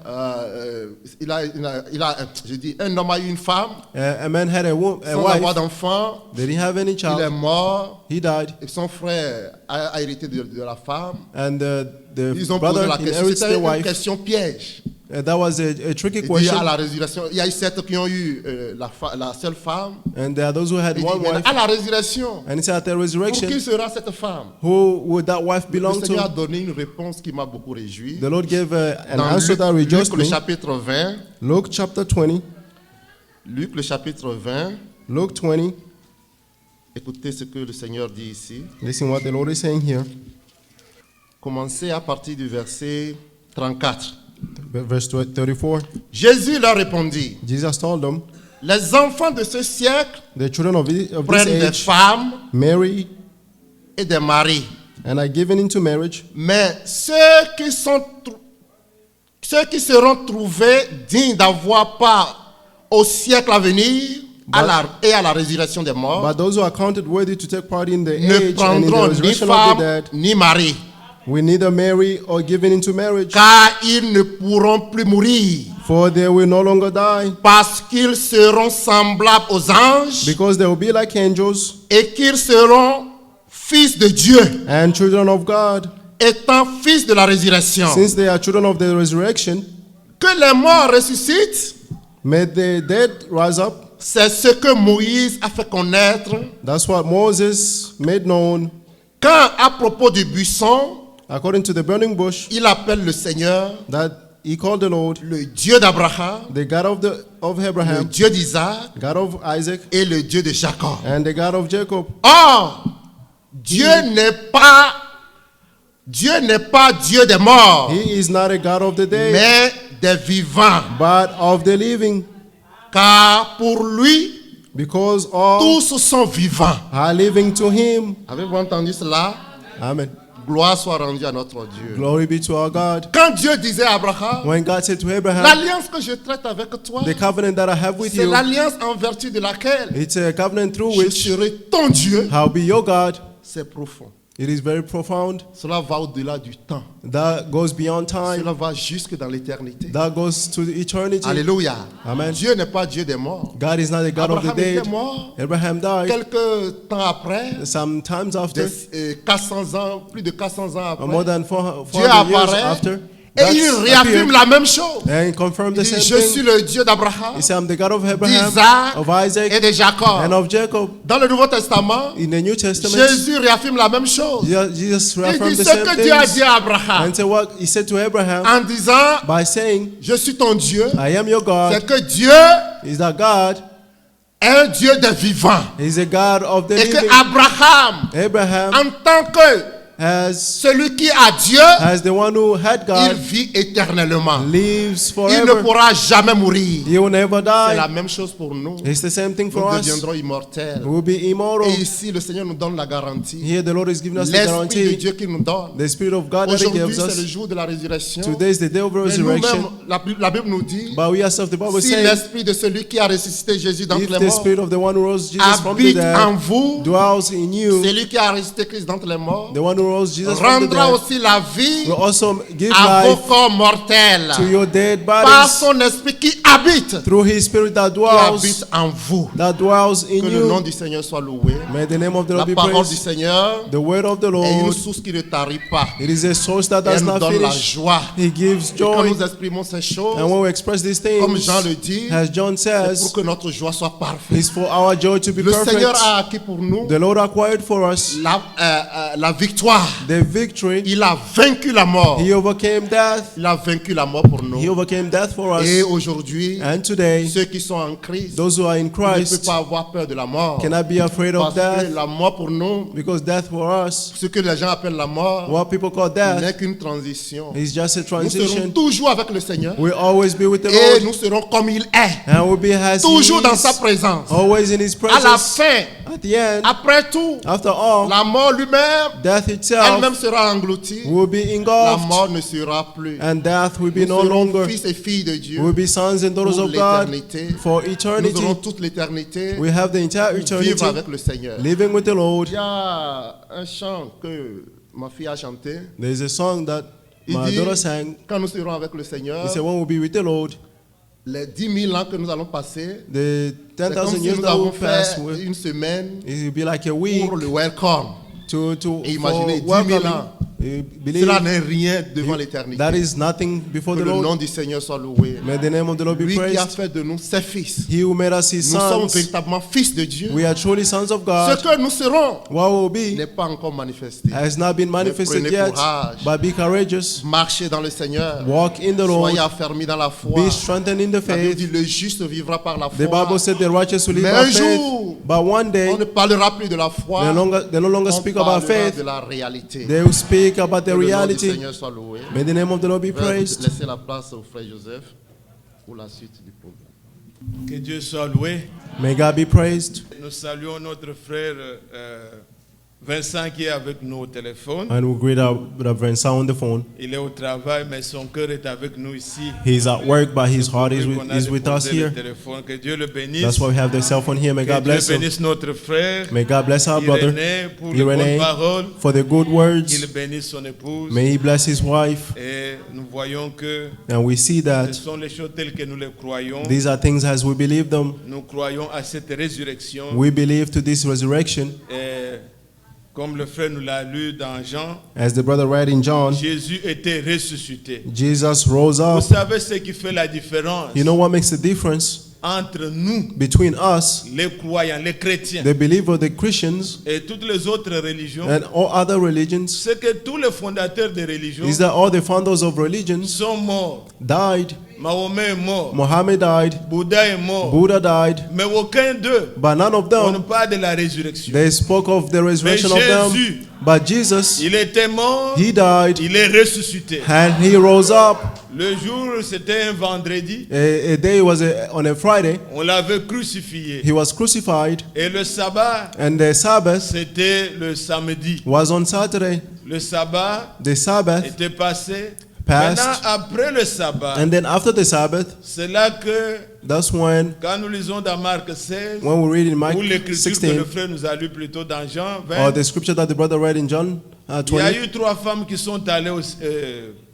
Je dis, un homme a eu une femme A man had a sans avoir wife. d'enfant. They didn't have any Il est child. mort. He died. Et son frère a hérité de la femme. And the Ils ont posé brother la question. inherits C'était the une wife. question piège. That was a tricky Il dit question. à la résurrection, il y a eu sept qui ont eu la seule femme. And there are those who had Il dit, one mais wife. à la résurrection, And he said at the pour resurrection, qui sera cette femme? who would that wife Le belong Seigneur a to? donné une réponse qui m'a beaucoup réjoui. The Lord gave an Dans answer that rejoiced Luc le me. chapitre 20, Luke chapter 20. Luc le chapitre 20, Luke 20. écoutez ce que le Seigneur dit ici. Listen what the Lord is saying here. Commencez à partir du verset 34. Verse 34. Jésus leur répondit, Jesus told them, les enfants de ce siècle the children of this prennent des age femmes marry et des maris, and are given into marriage, mais ceux qui seront trouvés dignes d'avoir part au siècle à venir et à la résurrection des morts but those who are counted worthy to take part in the ne age and in the prendront ni resurrection of femme the dead ni mari, will neither marry or given into marriage, car ils ne pourront plus mourir, for they will no longer die, parce qu'ils seront semblables aux anges because they will be like angels et qu'ils seront fils de Dieu, and children of God. étant fils de la résurrection. Since they are children of the resurrection, Que les morts ressuscitent, may the dead rise up. c'est ce que Moïse a fait connaître That's what Moses made known. quand, à propos du buisson, According to the burning bush, il appelle le Seigneur that he called the Lord, le Dieu d'Abraham, the God of le Abraham, Dieu d'Isaac God of Isaac, et le Dieu de Jacob. and the God of Jacob. Or, Dieu n'est pas Dieu des morts, He is not a God of the dead, mais des vivants. but of the living, Car pour lui, because all tous sont vivants. are living to him. Avez-vous entendu cela? Amen. Gloire soit rendue à notre Dieu. Glory be to our God. Quand Dieu disait à Abraham, When God said to Abraham, l'alliance que je traite avec toi, the covenant that I have with c'est you, l'alliance en vertu de laquelle it's a covenant through je which serai ton Dieu. I'll be your God. C'est profond. It is very profound. Cela va au-delà du temps. That goes beyond time. Cela va jusque dans l'éternité. That goes to eternity. Alléluia. Amen. Dieu n'est pas Dieu des morts. God is not the God of the Abraham dead. était mort. Abraham died. Quelques temps après, Some times after, 400 ans, plus de 400 ans après, more than Dieu 400 years apparaît after, et il God réaffirme appeared la même chose. and confirmed Il the dit, same je suis thing. le Dieu d'Abraham, He said, I'm the God of Abraham, d'Isaac of Isaac, et de Jacob. and of Jacob. Dans le Nouveau Testament, In the New Testament, Jésus réaffirme la même chose. Jesus Il reaffirmed dit the ce same que Dieu a dit things. à Abraham And so what he said to Abraham en disant, by saying, je suis ton Dieu, I am your c'est God, que Dieu is that God est un Dieu des vivants. is a God of the Et que living. Abraham, Abraham en tant que has celui qui a Dieu, as the one who had il God vit éternellement. lives Il ne forever. pourra jamais mourir. He will never C'est la die. même chose pour nous. It's the same thing for Nous us. deviendrons immortels. We will be immortal. Et ici, le Seigneur nous donne la garantie. Here the Lord is giving us the L'Esprit de guarantee. Dieu qu'il nous donne. The Spirit of God that He Aujourd'hui, gives c'est le us. jour de la résurrection. Today is the day of Mais resurrection. nous-mêmes, la Bible nous dit, But we ourselves, the Bible si says, l'Esprit de celui qui a ressuscité Jésus d'entre if les the morts Spirit of the one who rose Jesus from the habite en dead vous, dwells in you, celui qui a ressuscité Christ d'entre les morts the one who rose Jesus from the rendra dead aussi la vie will also give à vos life corps mortels to your dead par bodies son Esprit qui habite, through His Spirit that qui habite dwells en vous. in Que le nom you. du Seigneur soit loué. May the name of the La Lord be parole du praised. Seigneur The word of the est une Lord, source qui ne tarit pas. it is a source that Et does elle nous not donne la finish. joie. He gives Et quand joy. nous exprimons ces choses, And when we express these comme things, Jean le dit, as John c'est pour says, que notre joie soit parfaite. it's for our joy to be Le Seigneur perfect. a acquis pour nous The Lord acquired for us la victoire. the victory. Il a vaincu la mort. He overcame death. Il a vaincu la mort pour He nous. overcame death for Et us. aujourd'hui, And today, ceux qui sont en Christ those who are in ne peuvent Christ pas avoir peur de la mort. cannot be afraid Parce of que death, la mort pour nous, because death for us, ce que les gens appellent la mort, what people call death, n'est qu'une transition. is just a Nous serons transition. toujours avec le Seigneur We'll always be with the et Lord, nous serons comme il est, and we'll be as He toujours dans sa is, présence. always in His À la presence. fin, At the end, après tout, after all, la mort lui-même, death elle-même itself sera engloutie. will be La engulfed, mort ne sera plus. and death will be Nous no serons longer. fils et filles de Dieu We'll be sons and daughters pour of God l'éternité. for Nous eternity. aurons toute l'éternité We have the entire pour eternity vivre avec le Seigneur. living with the Lord. Il y a un chant que ma fille a chanté. There's a song that Il my dit, daughter sang. quand nous serons avec le Seigneur, He said, when we'll be with the Lord, les 10 000 ans que nous allons passer, the c'est comme 10,000 si years nous that avons will pass, fait une semaine it will be like a week pour le welcome. to Et imaginez, for 10 000 welcoming. ans. Believe Cela n'est rien devant l'éternité. that is nothing before Que the le nom Lord. du Seigneur soit loué. May the name of the Lord be Lui qui a praised. fait de nous ses fils. He who made us His Nous sommes sons. véritablement fils de Dieu. We are truly sons of Ce God. que nous serons What will be n'est pas encore manifesté. has not been manifested prenez yet, courage. but be courageous. Marchez dans le Seigneur. Walk in the Lord. Soyez affermis dans la foi. Be strengthened in the La Bible faith. dit le juste vivra par la The foi. Bible said the righteous will live Mais by un faith. jour, But one day, On ne parlera plus de la foi. they no longer On speak about parlera faith. de la réalité. They will speak about Que the le nom du reality. Seigneur soit loué. May the name of the Lord be Je vais praised. laisser la place au frère Joseph pour la suite du programme. Que Dieu soit loué. May God be praised. Nous saluons notre frère Vincent qui est avec nous au téléphone. And we greet our brother Vincent on the phone. Il est au travail, mais son cœur est avec nous ici. He's at work, but his heart is On a is with us déposé le here. téléphone. Que Dieu le bénisse. That's why we have the cell phone here. May Que God Dieu bless him. bénisse notre frère May God bless our brother Irénée pour les bonnes Irénée paroles. for the good Qu'il words. bénisse son épouse. May He bless his wife. Et nous voyons que And we see ce that sont les choses telles que nous les croyons. these are things as we believe them. Nous croyons à cette résurrection. We believe to this resurrection. Et comme le frère nous l'a lu dans Jean, As the brother read in John, Jésus était ressuscité. Jesus rose Vous up. savez ce qui fait la différence You know what makes the difference entre nous, between us, les croyants, les chrétiens, the believers, the Christians, et toutes les autres religions? and all other religions, C'est que tous les fondateurs des religions is that all the founders of religions sont morts. died Mahomet est mort. Muhammad died, Bouddha est mort. Buddha died, Mais aucun d'eux, but none of on ne them, parle de la résurrection. they spoke of the resurrection of Jésus, them. But Jesus, il était mort, he died, il est ressuscité. and he rose up. Le jour, c'était un vendredi, A day was on a Friday. on l'avait crucifié. He was crucified, Et le sabbat, and the Sabbath c'était le samedi. was on Saturday. Le sabbat The Sabbath était passé. passed, Maintenant, après le sabbat, and then after the Sabbath, c'est là que, that's when quand nous lisons dans Marc 16, we read in Mark ou l'écriture que 16, le frère nous a lu plutôt dans Jean or 20, the scripture that the brother read in John il y a 20, eu 3 femmes qui sont allées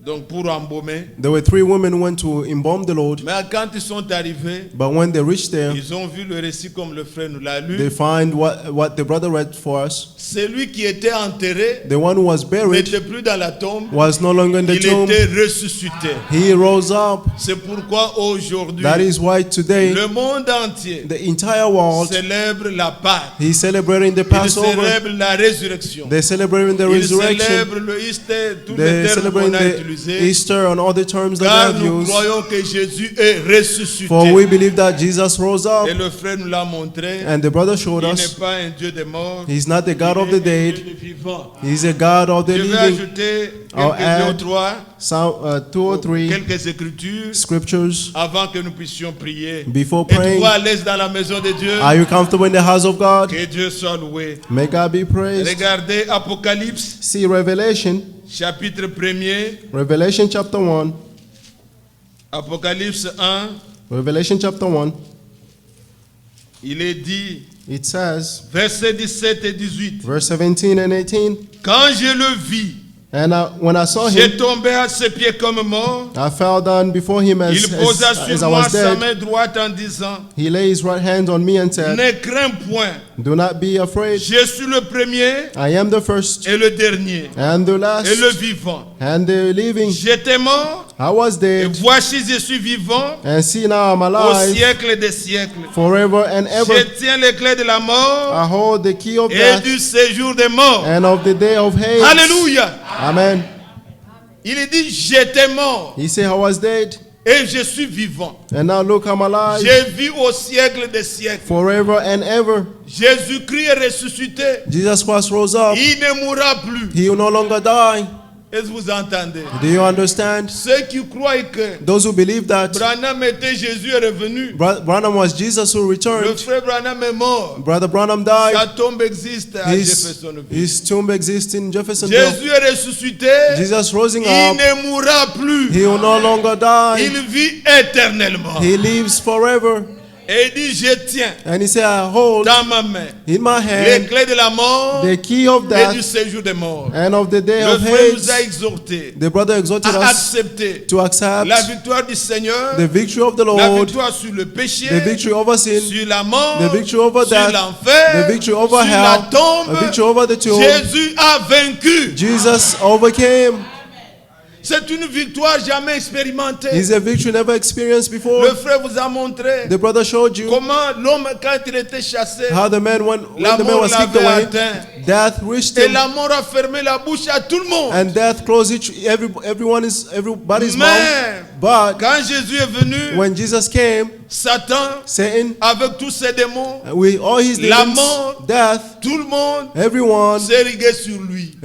donc pour embaumer. there were 3 women who went to embalm the Lord. Mais quand ils sont arrivés, But when they reached there, ils ont vu le récit comme le frère nous l'a they lu. find what the brother read for us. Celui qui était enterré The one who was buried n'était plus dans la tombe, was no longer in the il tomb. était ressuscité. He rose up. C'est pourquoi aujourd'hui, That is why today, le monde entier the entire world, célèbre la Pâque. he's celebrating the Il Passover. célèbre la résurrection. They're celebrating the Il resurrection. célèbre le Easter, tous les They're termes qu'on celebrating a the utilisés. Easter and all the terms that Car they have nous used. croyons que Jésus est ressuscité. For we believe that Jesus rose up, Et le frère nous l'a montré. and the brother showed Il n'est us pas un Dieu des morts. he's not the God of the Il est un dead, Dieu des vivants. he's a God of the Je vais living. ajouter I'll quelques deux ou add trois, 2 or 3 quelques écritures scriptures avant que nous puissions prier. before Êtes-vous praying. à l'aise dans la maison de Dieu? Are you comfortable in the house of God? Que Dieu soit loué. May God be praised. Regardez Apocalypse, See Revelation, chapitre 1er. Revelation chapter 1, Apocalypse 1, Revelation chapter 1. il est dit, It says, versets 17 et 18. verse 17 and 18, Quand je le vis, and when I saw him, j'ai tombé à ses pieds comme mort. I fell down before him as Il posa I sur moi was sa dead. main droite en disant, He laid his right hand on me and said, ne crains point, do not be afraid. je suis le premier I am the first et le dernier and the et last le vivant. and the living. J'étais mort I was et dead, voici je suis vivant and see now I'm au alive siècle des siècles. forever and Je ever. tiens les clés de la mort I hold the key of et death du séjour des morts. and of the day of hate. Alléluia. Amen. Il est dit, j'étais mort He said, I was dead, et je suis vivant. and now look, I'm alive Je vis au siècle des siècles. forever and ever. Jésus-Christ est ressuscité. Jesus Christ rose up. Il ne mourra plus. He will no longer die. Est-ce que vous entendez? Do you understand? Ceux qui croient que Those who believe that Branham était Jésus est revenu. Branham was Jesus who Le returned. frère Branham est mort. Brother Branham Sa died. tombe existe à Jeffersonville. His tomb exists in Jeffersonville. Jésus est ressuscité. Jesus rising Il up. ne mourra plus. He will no longer die. Il vit éternellement. He lives forever. Et il dit, je tiens And he said, I hold dans ma main in my les hand clés de la mort the key of et du death séjour des morts. and of the day Le of frère nous a hate. exhortés The brother exhorted à us accepter to accept la victoire du Seigneur, the victory of the la Lord, victoire sur le péché, the victory over sin, sur la mort, the victory over sur death, l'enfer, the victory over sur la hell, tombe. a victory over the tomb. Jésus a vaincu. Jesus overcame. C'est une victoire jamais expérimentée. It's a victory never experienced Le before. frère vous a montré The brother showed you comment l'homme, quand il était chassé, how the man, when la the man mort was kicked l'avait away, atteint. death reached Et him, la mort a fermé la bouche à tout le monde. and death closed everybody's Mais mouth. But quand Jésus est venu, when Jesus came, Satan, Satan, avec tous ses démons, with all his La demons, mort, death, tout le monde everyone s'est rigué sur lui.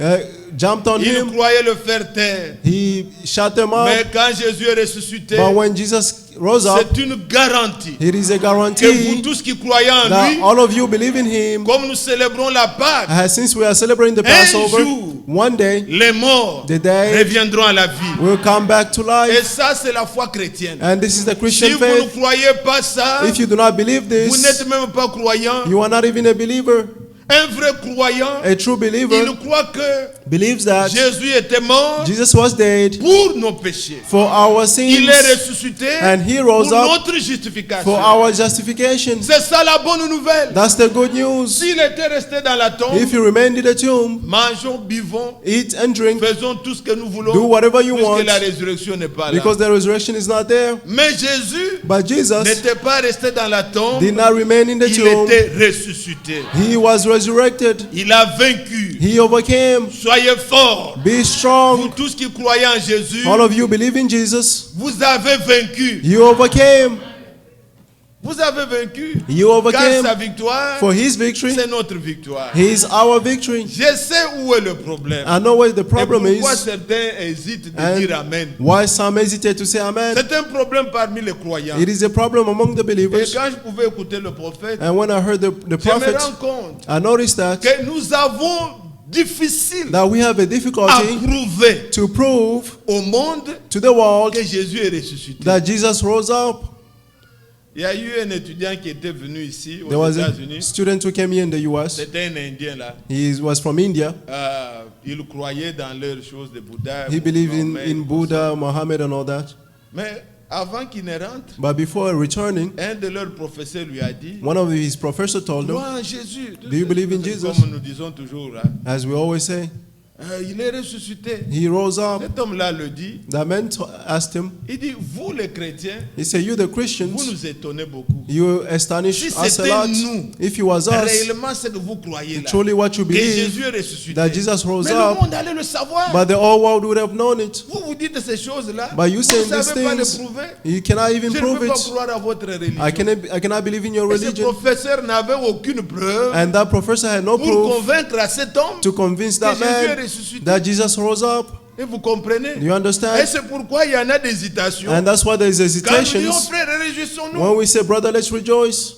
jumped on Il him. croyait le faire taire. He shut them up. Mais quand Jésus est ressuscité, But when Jesus rose up, c'est une garantie it is a que vous guarantee tous qui croyez en that lui, all of you believe in him. comme nous célébrons la Pâque, Since we are celebrating the Passover, jour, one day les morts the day reviendront à la vie. will come back to Et life. ça, c'est la foi chrétienne. And this is the Si Christian vous ne faith. croyez pas ça, If you do not believe vous this, n'êtes même pas croyant. you are not even a believer. Un vrai croyant, A true believer il croit que believes that Jésus était mort Jesus was dead pour nos péchés. for our Il sins est ressuscité and he pour rose up notre justification. for our justification. C'est ça la bonne nouvelle. That's the good news. S'il était resté dans la tombe, If you remain in the tomb, mangeons, buvons, eat and drink, faisons tout ce que nous voulons, do whatever you want, puisque la résurrection n'est pas là. because the resurrection is not there. Mais Jésus But Jesus n'était pas resté dans la tombe, did not remain in the il tomb. était ressuscité. He was Et resurrected. Il a vaincu. He overcame. Soyez forts. Be Vous strong. tous qui croyez en Jésus, All of you believe in Jesus. vous avez vaincu. You overcame. Vous avez vaincu. You Car overcame. sa victoire, For his victory, c'est notre victoire. he is our victory. Je sais où est le problème. I know what the Et problem pourquoi is. certains hésitent de And dire Amen. why some hesitate to say amen. C'est un problème parmi les croyants. It is a problem among the Et believers. quand je pouvais écouter le prophète, And when I heard the je me prophet, rends compte I noticed that que nous avons difficile we have a à difficulty prouver to prove au monde to the world que Jésus est ressuscité. that Jesus rose up. Il y a eu un étudiant qui était venu ici There aux was a États-Unis. student who came here in the US. C'était un Indien là. He was from India. Il croyait dans leurs choses de Bouddha. He believed in Mohammed, Buddha, Muhammad, and all that. Mais avant qu'il ne rentre, But before returning, un de leurs professeurs lui a dit, one of his professors told him, crois en Jésus. Do you believe in Jesus? Comme nous disons toujours là. as we always say, Il est ressuscité. he rose up. Cet homme-là le dit. The man asked him, Il dit, vous les chrétiens, he said, you the vous Christians, nous étonnez beaucoup. you astonish Si us a c'était lot. nous, If it was us, réellement ce que vous croyez là, truly what you que believe, Jésus est ressuscité. that Jesus rose Mais le up, monde allait le savoir. but the whole world would have known it. Vous vous dites ces choses-là, But you vous saying ne these savez pas les things, prouver. you cannot even Je ne prove peux pas it. croire à votre religion. I cannot believe in your Et ce religion. professeur n'avait aucune preuve And that professor had no pour proof convaincre à cet homme to convince que that Jésus est man ressuscité. that Jesus rose up. Et vous comprenez? Do you understand? Et c'est pourquoi il y en a des hésitations. And that's why there is Quand nous disons, hesitations. frère, réjouissons-nous. When we say, brother, let's rejoice,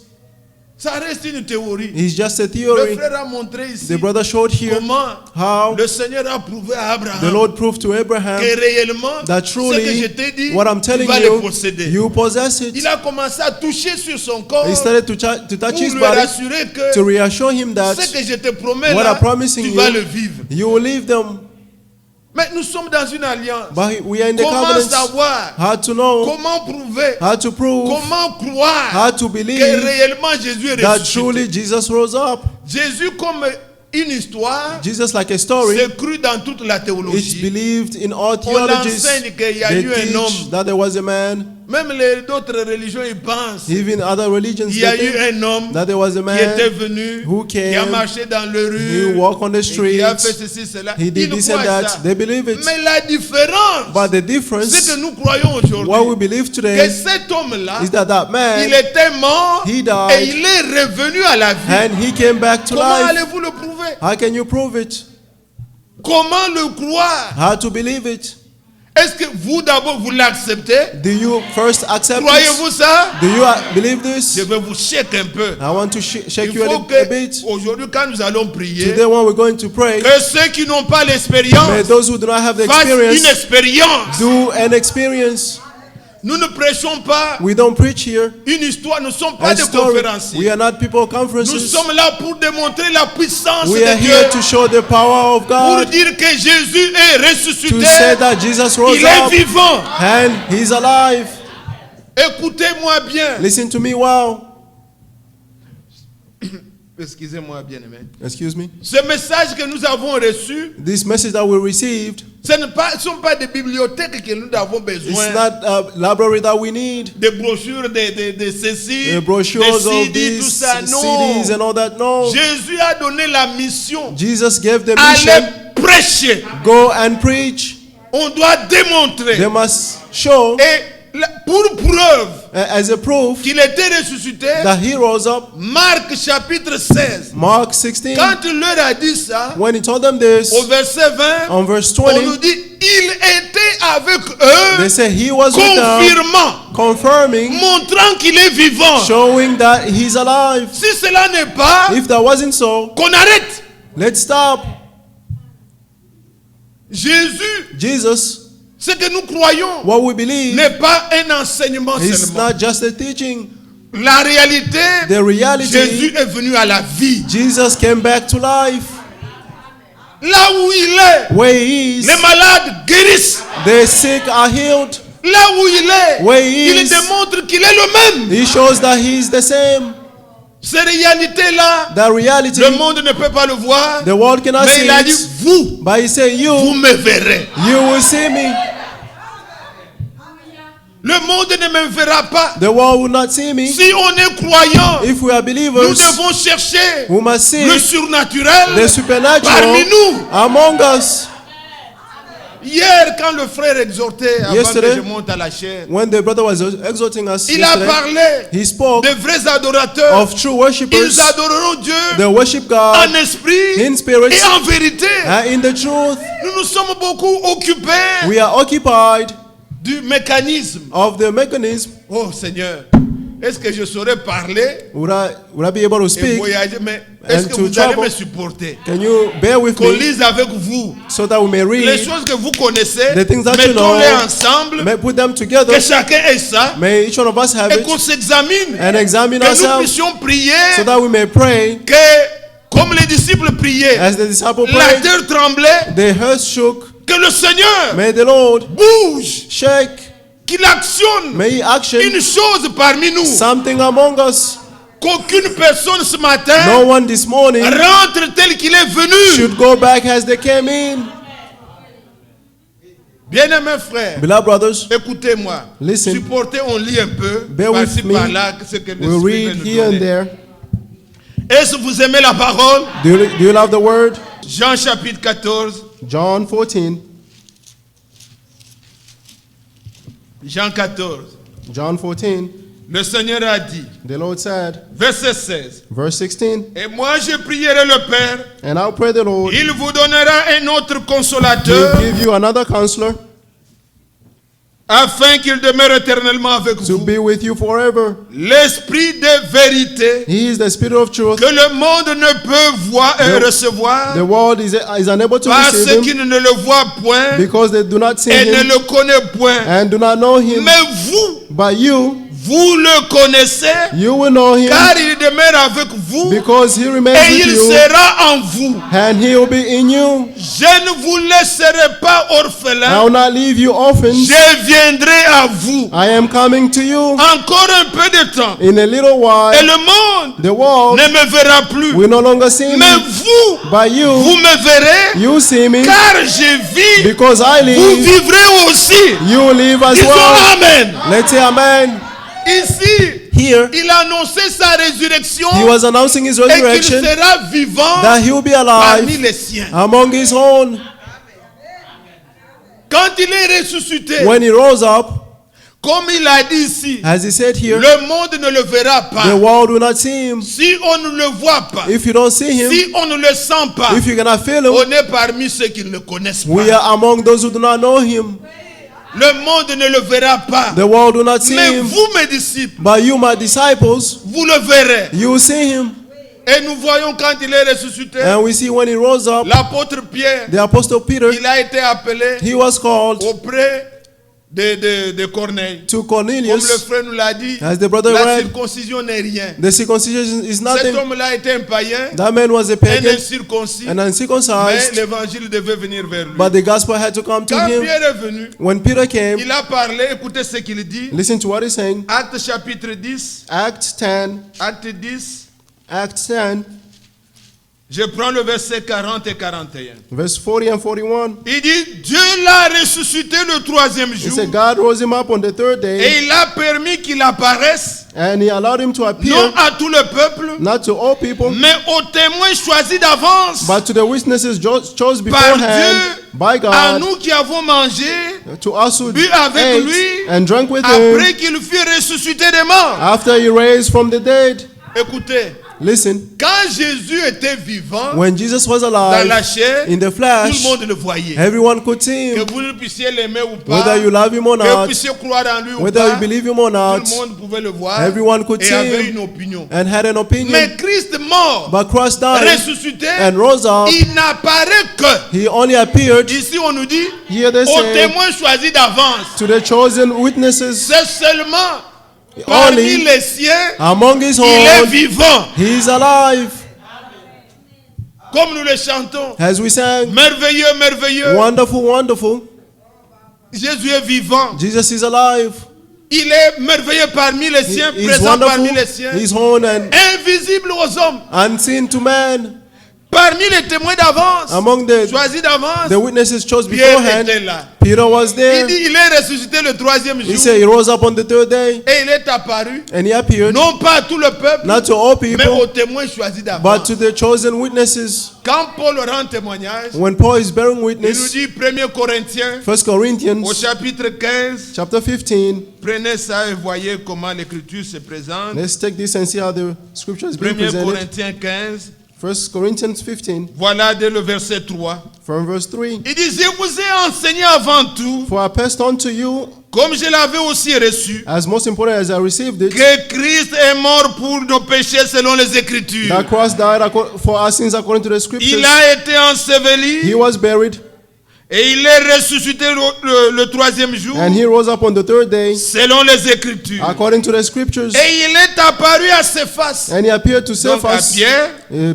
Ça reste une théorie. it's just a Le theory. frère a montré ici The brother showed here comment how le Seigneur a prouvé à the Abraham Lord proved to Abraham que réellement, that ce que je truly t'ai dit, what I'm tu telling vas le you, posséder. you possess it. Il a commencé à toucher sur son corps He started to touch pour his lui body rassurer que to reassure him that ce que je te promets what là, I'm promising tu you, vas le vivre. you will leave them. Mais nous sommes dans une alliance. But we are in the Comment covenant. savoir? How to know, Comment prouver? how to prove, Comment croire how to que believe réellement Jésus est that ressuscité? truly Jesus rose up. Jésus comme une histoire, Jesus, like a story, c'est cru dans toute la it's théologie. believed in all On theologies. enseigne qu'il y a They eu un teach homme. that there was a man. Même d'autres religions, ils pensent. Even other religions, Il y a they eu think un homme that there was a qui était man venu, who qui a came, marché dans les he rues, walked on the et qui a fait streets, ceci, cela. he did Ils this and croient that. ça. They believe it. Mais la différence, But the c'est difference, que nous croyons what we aujourd'hui, believe que today, cet homme-là, is that that il man, était mort he et died, il est revenu à la vie. and he came back to Comment life. allez-vous le prouver? How can you prove it? Comment le croire? How to believe it? Est-ce que vous d'abord vous l'acceptez? Do you first accept it? Croyez-vous ça? Do you believe this? Je vais vous shake un peu. I want to shake Il you faut a bit. que aujourd'hui quand nous allons prier, Today when we're going to pray, que ceux qui n'ont pas may l'expérience those who do not have the fassent une experience expérience. do an experience. Nous ne prêchons pas We don't preach here une histoire, nous ne sommes pas a des story. conférenciers. We are not people Nous conferences. sommes là pour démontrer la puissance We de are Dieu, here to show the power of pour God, dire que Jésus est to ressuscité, say that Jesus rose il est up vivant. and he's alive. Écoutez-moi bien. Listen to me, wow. Excusez-moi bien aimé. Excuse me. Ce message que nous avons reçu, This message that we received, ce ne sont pas des bibliothèques que nous avons it's besoin. not a library that we need. Des brochures, de ceci, The brochures des of CD, tout these ça. Non. CDs and all that. No. Jésus a donné la mission. Jesus gave the Allez mission. prêcher. Go and preach. On doit démontrer. They must show Pour preuve as a proof qu'il était ressuscité, that he rose up. Marc chapitre 16. Mark 16, Quand il leur a dit ça, when he told them this, au verset 20, on verse on nous 20, dit il était avec they eux, say he was with them, confirmant, confirming, montrant qu'il est vivant. showing that he's alive. Si cela n'est pas, If that wasn't so, qu'on arrête. let's stop. Jésus, Jesus, ce que nous croyons, what we believe, n'est pas un enseignement is seulement. not just a teaching. La réalité, The reality, Jésus est venu à la vie. Jesus came back to life. Là où il est, Where he is, les malades guérissent. the sick are healed. Là où il est, Where he il is, démontre qu'il est le même. he shows that he is the same. Ces réalités-là, That reality, le monde ne peut pas le voir. the world cannot Mais see il a dit, it. vous, But he said, vous you me verrez. will see me. Le monde ne me verra pas. The world will not see me. Si on est croyant, If we are nous believers, devons chercher we must seek le surnaturel the supernatural parmi nous. among us. Hier, quand le frère exhortait avant Yesterday, que je monte à la chair, When the brother was exhorting us il a yesterday, parlé he spoke des vrais adorateurs. of true worshippers. Ils adoreront Dieu They worship God en esprit in spirit et en vérité. and in the truth. Nous nous sommes beaucoup occupés We are occupied du mécanisme. of the mechanism. Oh Seigneur, est-ce que je saurais parler Would I be able to et speak? voyager, mais est-ce and que to vous allez travel? me supporter? Can you bear with Qu'on me lise avec vous so that we may les read, choses que vous connaissez, the things that you know, mettons-les ensemble, may put them together, que chacun ait ça, may each one of us have et it, qu'on s'examine, and examine que nous ourselves puissions prier, so that we may pray que comme les disciples priaient, as the disciple la prayed, terre tremblait, the earth shook, que le Seigneur may the Lord bouge, shake, qu'il actionne may he action une chose parmi nous, something among us. qu'aucune personne ce matin No one this morning rentre tel qu'il est venu. should go back as they came in. Bien-aimés frères, Beloved brothers, écoutez-moi. Listen. Supportez, on lit un peu, bear par-ci with me. par-là, ce que We'll l'Esprit read veut nous here and donner. there. Est-ce que vous aimez la parole? Do you love the word? Jean chapitre 14. John 14. Jean 14. John 14. Le Seigneur a dit, The Lord said, verset 16, verse 16, et moi je prierai le Père, and I'll pray the Lord, il vous donnera un autre He'll consolateur, give you another counselor afin qu'il demeure éternellement avec to vous. be with you forever. L'Esprit de vérité, He is the Spirit of truth. que le monde ne peut voir et The- recevoir, The world is unable to parce receive qu'il Him ne le voit point because they do not see et ne Him le connaît point. and do not know Him. Mais vous, But you le connaissez, will know Him car il demeure avec vous because He remains et with il you sera en vous. and He will be in you. Je ne vous laisserai pas I orphelin, will not leave you orphans. je viendrai à vous. I am coming to you Encore un peu de temps in a little et while. le monde The world ne me verra plus. will no longer see Mais me, vous, but you me verrez, you see me car je vis, because I vous live. vivrez aussi. You live as Disons well. Amen. Let's say amen. Ici, Here, il a annoncé sa résurrection He was announcing His et qu'il resurrection, sera vivant that He will be parmi alive les siens. among His own. Quand il est ressuscité, When He rose up, comme il a dit ici, as He said here, le monde ne le verra the pas. world will not see Him. Si on ne le voit pas, If you don't see Him, si on ne le sent pas, if you cannot feel Him, on est parmi ceux qui ne le connaissent we pas. are among those who do not know Him. Le monde ne le verra pas. The world will not see Mais Him. vous, mes disciples, But you, my disciples, vous le verrez. you will see Him. Et nous voyons quand il est ressuscité, And we see when He rose up, l'apôtre Pierre, the Apostle Peter, il a été appelé he was called auprès de Corneille. to Comme le Cornelius. frère nous l'a dit, As the brother la read, circoncision n'est rien. the circumcision is Cet nothing. homme-là était un païen, That man was a un pagan incirconcis, and mais uncircumcised, l'évangile devait venir vers lui. but the gospel had to come to Quand him. Pierre est venu, When Peter came, il a parlé, écoutez ce qu'il dit. listen to what he's saying. Acte chapitre 10, Acts 10, Acte 10, Acts 10, je prends le verset 40 et 41. verse 40 and 41. Il dit, Dieu l'a ressuscité le troisième He jour said, God rose him up on the third day, et il a permis qu'il apparaisse, and He allowed him to non appear, à tout le peuple, not to all people, mais aux témoins choisis d'avance but to the witnesses chose par beforehand Dieu, by à God, nous qui avons mangé to us who bu avec ate lui, and drank with après him qu'il fut ressuscité des morts. after He raised from the dead. Écoutez, Listen, quand Jésus était vivant when Jesus was dans la alive chair, in the tout le flesh, monde le voyait. everyone could see Que Him. vous puissiez l'aimer ou pas, Whether you love Him or que vous not, puissiez croire en lui ou whether pas, you believe Him or tout not, le monde pouvait le voir everyone could et see avait Him une opinion. and had an opinion. Mais Christ mort, But Christ died ressuscité, and rose up. il n'apparaît que, He only appeared, ici on nous dit, here they aux say, témoins choisis d'avance. to the chosen witnesses, C'est seulement parmi only les siens, among His il est own. vivant. He is alive. Comme nous le chantons, As we sang, merveilleux, merveilleux, wonderful, wonderful, Jésus est vivant. Jesus is alive. Il est merveilleux parmi les siens, He is présent parmi wonderful, les siens, He's own and invisible aux hommes. unseen to man. Parmi les témoins d'avance, Among choisis d'avance, the witnesses chose Pierre beforehand, était là. Peter was Il there. dit, il est ressuscité le troisième He jour. said he rose up on the third day Et il est apparu, and he appeared, non pas à tout le peuple, not to all mais people, aux témoins choisis but d'avance. to the chosen witnesses. Quand Paul rend témoignage, When Paul is bearing il nous witness, dit 1 Corinthiens, 1 au Corinthians chapitre 15, chapter 15, prenez ça et voyez comment l'écriture se présente. let's take this and see how the scripture is being 1 presented. Corinthiens 15, 1 Corinthians 15, voilà dès le verset 3. from verse 3. Il dit, je vous ai enseigné avant tout, For I passed on to you, comme je l'avais aussi reçu, as most important as I received it, que Christ est mort pour nos péchés selon les Écritures. that Christ died for our sins according to the scriptures. Il a été He enseveli was buried, et il est ressuscité le troisième jour and he rose up on the third day selon les Écritures. according to the scriptures. Et il est apparu à Céphas, And he appeared to donc à Cephas, Pierre,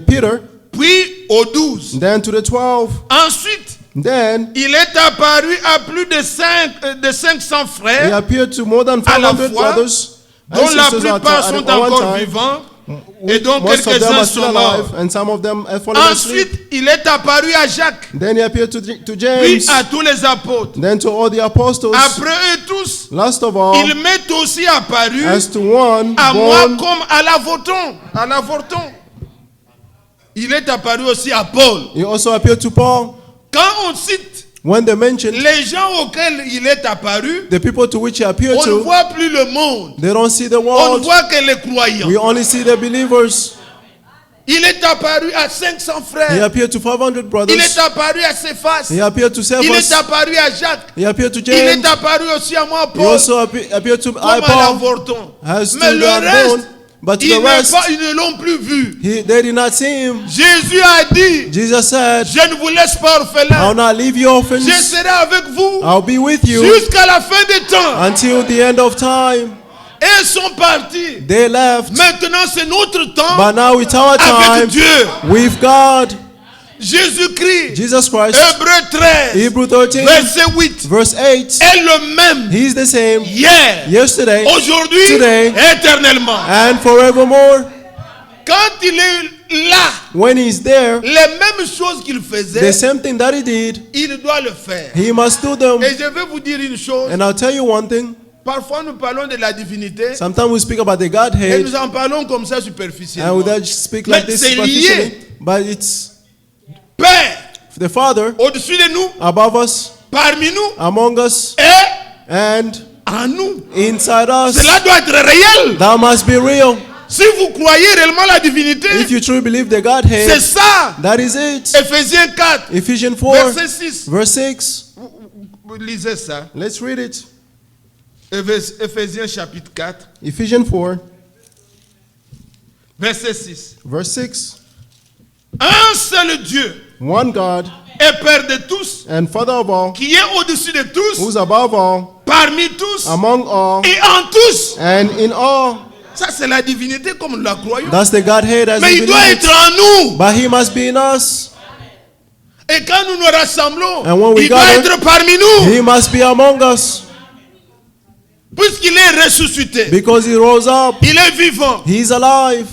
Peter, puis aux 12. then to the 12. Ensuite, Then il est apparu à plus de 500 he frères, appeared to more than à la 500 fois, brothers and dont la sisters plupart sont at one encore time. vivants, et dont Most of them quelques-uns are still sont alive, morts. and some of them have fallen asleep. Ensuite, il est apparu à Jacques, Then he appeared to puis James, à tous les apôtres. then to all the apostles. Après eux tous, Last of all, il m'est aussi apparu as to one à moi born, comme à l'avorton. Il est apparu aussi à Paul. he also appeared to Paul. Quand on cite When they mentioned les gens auxquels il est apparu, the people to which he appeared on ne to, voit plus le monde. they don't see the On ne world. voit que les croyants. We only see the believers. Il est apparu à 500 He frères. appeared to 500 Il brothers. est apparu à Céphas. He appeared to Il est Cephas. apparu à Jacques. He appeared to Il est James. apparu aussi à moi, He Paul, also appeared to comme I, à Paul, l'avorton. as to Mais le the reste, born. But to the rest, ils ne l'ont plus vu. they did not see him. Jésus a dit, Jesus said, je ne vous laisse pas I'll orphelin. not leave you orphans. Je serai avec vous I'll be with you jusqu'à la fin des temps. until the end of time. Et ils sont partis. They left. Maintenant, c'est notre temps But now it's our avec time Dieu. with God. Jésus-Christ, Jesus Christ, Hébreux 13, Hebrew 13, verset 8, verse 8. est le même He's the same hier, yesterday, aujourd'hui, today, éternellement. and forevermore. Quand il est là, When he's there, les mêmes choses qu'il faisait, the same thing that he did, il doit le faire. he must do them. Et je vais vous dire une chose. And I'll tell you one thing. Parfois, nous parlons de la divinité Sometimes we speak about the et Godhead, nous en parlons comme ça and superficiellement. we just speak Mais like this c'est superficially. lié. But it's Père, the Father au-dessus de nous, above us, parmi nous among us, et and en nous. inside us. Cela doit être réel. That must be real. Si vous croyez réellement la divinité, If you truly believe the c'est Godhead, ça. that is it. Ephésiens 4, Ephesians 4, verset 6. verse 6. Vous lisez ça. Let's read it. Ephésiens chapitre 4, Ephesians 4, verset 6. verse 6. Un seul Dieu One God est Père de tous, and Father of all, qui est au-dessus de tous, who's above all, parmi tous among all, et en tous. and in all. Ça, c'est la divinité comme nous la croyons. That's the Godhead as Mais we il doit believe être it. en nous. But He must be in us. Et quand nous nous rassemblons, And when we il doit gather, être parmi nous. He must be among us. Puisqu'il est ressuscité, Because He rose up. il est vivant. He's alive.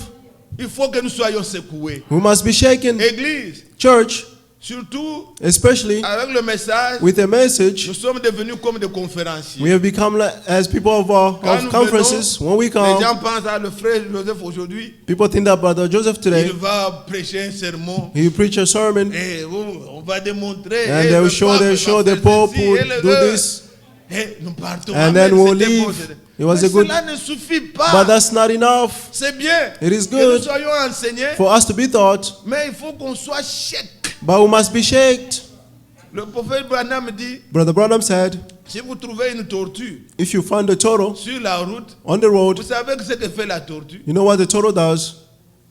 Il faut que nous soyons secoués. We must be shaken. Église, Church, surtout especially avec le message, with a message, nous sommes devenus comme des conférenciers. we have become like, as people of, Quand of nous conferences. When we les come, gens pensent à le frère Joseph aujourd'hui, people think that Brother Joseph today, il va prêcher un sermon. he preach a sermon, Et on va démontrer. and et they will le show, pape they va show the faire Pope ceci, will et le- do this, Et nous partons. and Amen, then we'll c'était bon, leave. c'était- It was Mais a good, cela ne suffit pas. but that's not enough. C'est bien It is que nous good soyons enseignés, for us to be taught, mais il faut qu'on soit chèque. but we must be shaked. Le prophète Branham dit, Brother Branham said, si vous trouvez une tortue if you find a turtle sur la route, on the road, vous savez ce que fait la tortue. you know what the turtle does?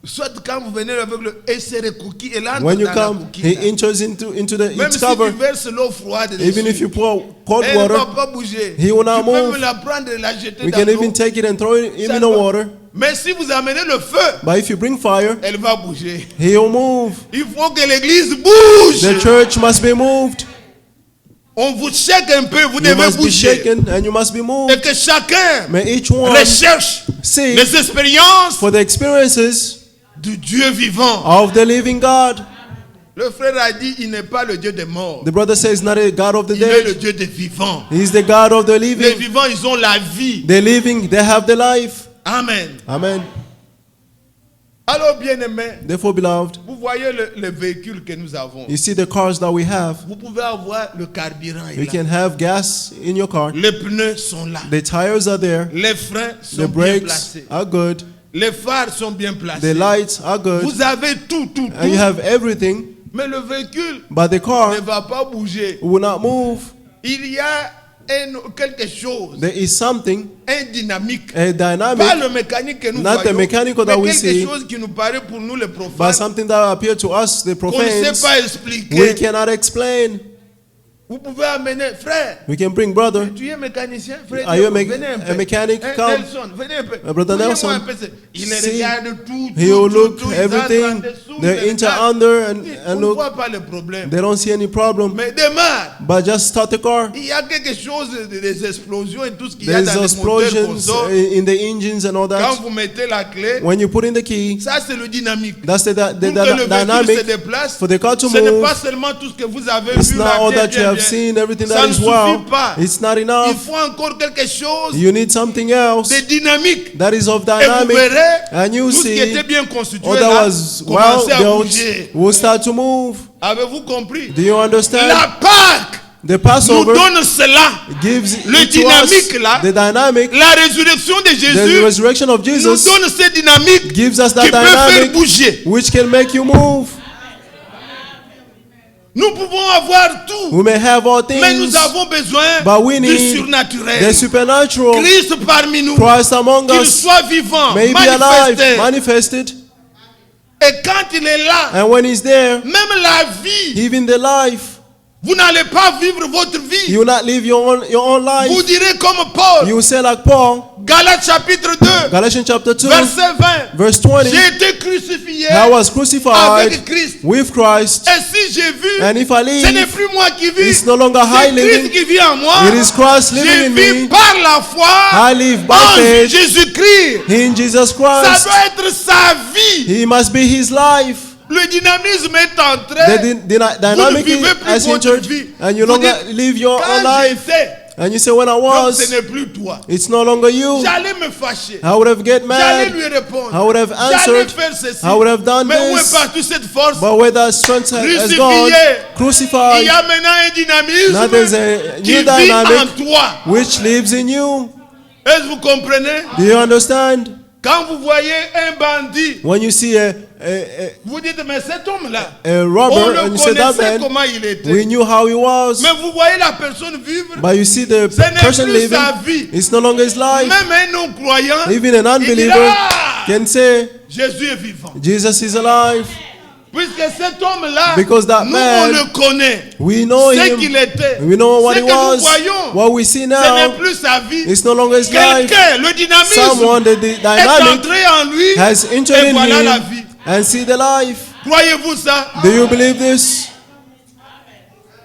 Soit quand vous venez avec le et c'est le cookie, elle entre When you dans la come, cookie. he là. enters into the Même its si tu cover. verses l'eau froide Even dessus, if you pour cold elle ne va water, pas bouger. he will not tu peux move. même la prendre et la jeter we dans can l'eau. even take it and throw it Ça in the va. water. Mais si vous amenez le feu, But if you bring fire, elle va bouger. he will move. Il faut que l'église bouge. The church must be moved. On vous check un peu, vous You devez must be bouger. shaken and you must be Et moved. que chacun May each one recherche seek les expériences for the experiences du Dieu vivant. of the living God. Le frère a dit, il n'est pas le Dieu des morts. The brother says, not a God of the Il est le dead. Dieu des vivants. He's the God of the Les living. vivants, ils ont la vie. They're living, they have the life. Amen. Amen. Alors, bien-aimés, Therefore, beloved, vous voyez le véhicule que nous avons. you see the cars that we have. Vous pouvez avoir le carburant. est You là. can have gas in your car. Les pneus sont là. The tires are there. Les freins The sont bien brakes placés. are good. Les phares sont bien The placés. lights are good. Vous avez tout. And you have everything. Mais le véhicule But the car ne va pas bouger. will not move. Il y a quelque chose, There is something, un dynamique. a Pas dynamic, le mécanique que nous not the voyons, mechanical that mais we quelque see, chose qui nous paraît pour nous les but profanes, something that appears to us, the qu'on ne sait profanes, pas we expliquer. cannot explain. Vous pouvez amener, frère, We can bring brother. tu es mécanicien, frère, Are you a venez un peu. mechanic? Hein, Come. Nelson, venez un peu. Brother Fouillez-moi Nelson, un peu, il see, regarde tout, He will look tout, ils everything. entrent en dessous, They ils enter regardent. under and On ne look. voit pas le problème. They don't see any problem. Mais démarre. But just start the car. Il y a quelque chose, des explosions et tout ce qu'il y a There's dans les moteurs qu'on explosions sort. in the engines and all Quand that. vous mettez la clé, When you put in the key, ça c'est le dynamique. that's the Pour que le véhicule se dynamic. déplace, For the car to ce n'est move, pas seulement tout ce que vous avez it's vu not là, all bien, that you bien, have bien. seen, everything Ça that ne is wow. suffit pas. It's not Il enough. faut encore quelque chose You need something else de dynamique. that is of Et vous dynamic. verrez, And you tout ce qui see, était bien constitué all that là, was well commencer à built bouger. will start to move. Avez-vous compris? Do you understand? La Pâque The nous Passover donne cela. gives Le it to us dynamique là, the dynamic. La résurrection de The Jésus resurrection of nous Jesus donne cette dynamique gives us qui that peut faire dynamic bouger. which can make you move. Nous pouvons avoir tout, We may have all mais nous things, avons besoin but we du need surnaturel. the supernatural. Christ parmi nous, Christ among qu'il us soit vivant, may be alive, manifesté. manifested. Et quand il est là, And when He's there, même la vie, even the life, vous n'allez pas vivre votre vie. you will not live your own Vous life. direz comme Paul, You will say like Paul, Galates chapitre 2, Galatians chapter 2, verset 20. verse 20. J'ai été crucifié I was crucified avec Christ. with Christ. Et si j'ai vu, And if I ce n'est live, plus moi qui vis, it's no longer I c'est Christ living. qui vit en moi. It is Christ Je living in vis me. par la foi I live by en faith Jésus-Christ. in Jesus Ça Christ. doit être sa vie. He must be His life. Le dynamisme est entré. Dynamic vivez plus has votre entered, vie. and you Vous no longer dites, live your own Quand life. j'étais, And you say, when I donc was, ce n'est plus toi. it's no longer you. J'allais me fâcher. I would have get J'allais mad. lui répondre. I would have J'allais answered. faire ceci. I would have done Mais où est this. partie cette force? But where that strength has Crucifié. gone, Il crucified, y a maintenant un dynamisme now there's a qui new vit en dynamic toi. which lives in you. Est-ce que vous comprenez? Do you understand? Quand vous voyez un bandit, When you see a vous dites, mais cet homme-là, on robber le and you say that connaissait man, comment il était. we knew how he was. Mais vous voyez la personne vivre, But you see the ce n'est person plus living, sa vie. it's no longer his life. Même un non-croyant, Even an il dit, unbeliever ah, can say, Jésus est vivant. Jesus is alive. Puisque cet homme-là, Because that nous man, on le connaît. We know Ce him. qu'il était, We know what ce he que nous was. voyons, What we see ce now, n'est plus sa vie. it's no longer his life. Quelqu'un, le dynamisme, Someone, the est dynamic entré en lui has entered et in voilà la him vie. and see the life. Croyez-vous ça? Do you believe this?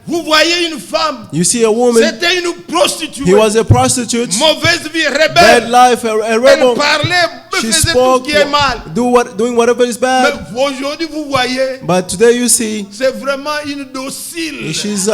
Vous voyez une femme, You see a woman, c'était une prostituée, he was a prostitute, mauvaise vie, bad rebelle. life, a Elle rebel. parlait, She faisait tout ce spoke, qui est mal. doing whatever is bad. Mais aujourd'hui, vous voyez, But today you see, c'est vraiment une docile, she's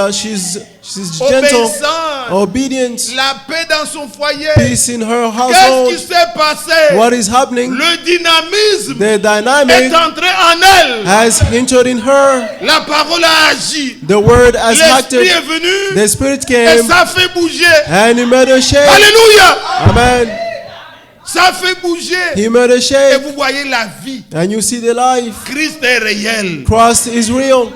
gentle, obéissante, obedient, la paix dans son foyer. peace in her Qu'est-ce household. qui s'est passé? What is happening? Le dynamisme The est dynamic entré en elle. has entered in her. La parole a agi. The word has L'esprit acted. est venu The Spirit et came ça fait bouger. and He made a shake. Alléluia. Amen. Ça fait bouger. He made a Et shake. vous voyez la vie. And you see the life. Christ est réel. Christ is real.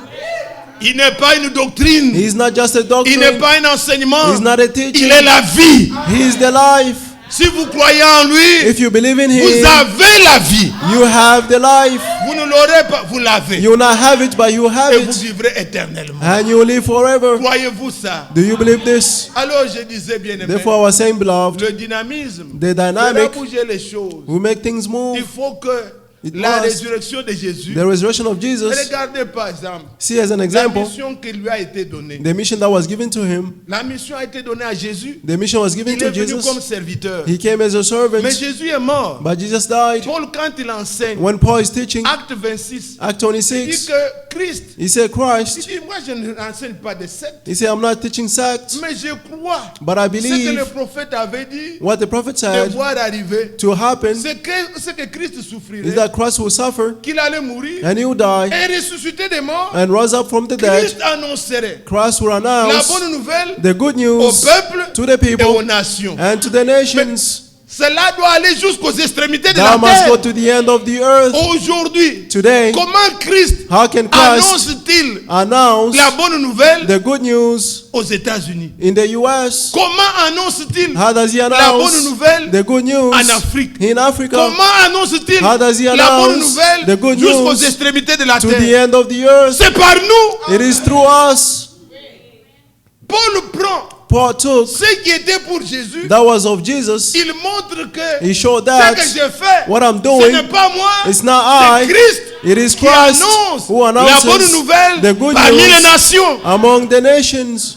Il n'est pas une doctrine. He's not just a Il n'est doctrine. pas un enseignement. He's not a Il teaching. est la vie. He is the life. Si vous croyez en lui, If you believe in vous Him, avez la vie. you have the life. Vous ne l'aurez pas, vous l'avez. You will not have it, but you have Et vous it. vivrez éternellement. And you will live forever. Croyez-vous ça? Do you believe this? Alors je disais bien aimé, Therefore, I was saying, beloved, le dynamisme the fera dynamic bouger les choses. will make things Il move. faut que It la was résurrection de Jésus. the resurrection of Jesus. Regardez par exemple See, as an la example, mission qui lui a été donnée. the mission that was given to him, La mission a été donnée à Jésus. the mission was given Il to est venu comme Jesus. serviteur. He came as a servant, Mais Jésus est mort. but Jesus died. Paul, quand il enseigne, When Paul is teaching, acte 26, Act il dit 26, que Christ, he said, il Christ, dit, moi je n'enseigne pas de secte, he said, I'm not teaching sects, mais je crois but I ce que le believe prophète avait dit what the prophet de said voir arriver. to happen Ce que Christ is souffrirait, that Christ will suffer qu'il allait mourir and he will die et ressusciter des morts. and rise up from the dead. Christ annoncerait Christ will la announce bonne nouvelle the good au news peuple to the et aux people nations. and to the nations. Cela doit aller jusqu'aux extrémités de la That must go terre. to the end of the earth. Aujourd'hui, Today, comment Christ how can Christ annonce-t-il announce la bonne nouvelle the good news aux États-Unis? in the US? Comment annonce-t-il How does he la bonne announce nouvelle the good news en Afrique? in Africa Comment annonce-t-il How does he la bonne announce nouvelle the good jusqu'aux news extrémités de la to the terre? end of the earth? C'est par nous. It is through us. Paul prend Paul took ce qui était pour Jésus. that was of Jesus. Il montre que He showed ce that que je fais, what I'm ce doing, n'est pas moi, it's not c'est I, Christ it is qui Christ annonce who la bonne announces nouvelle the good parmi les news nations. among the nations.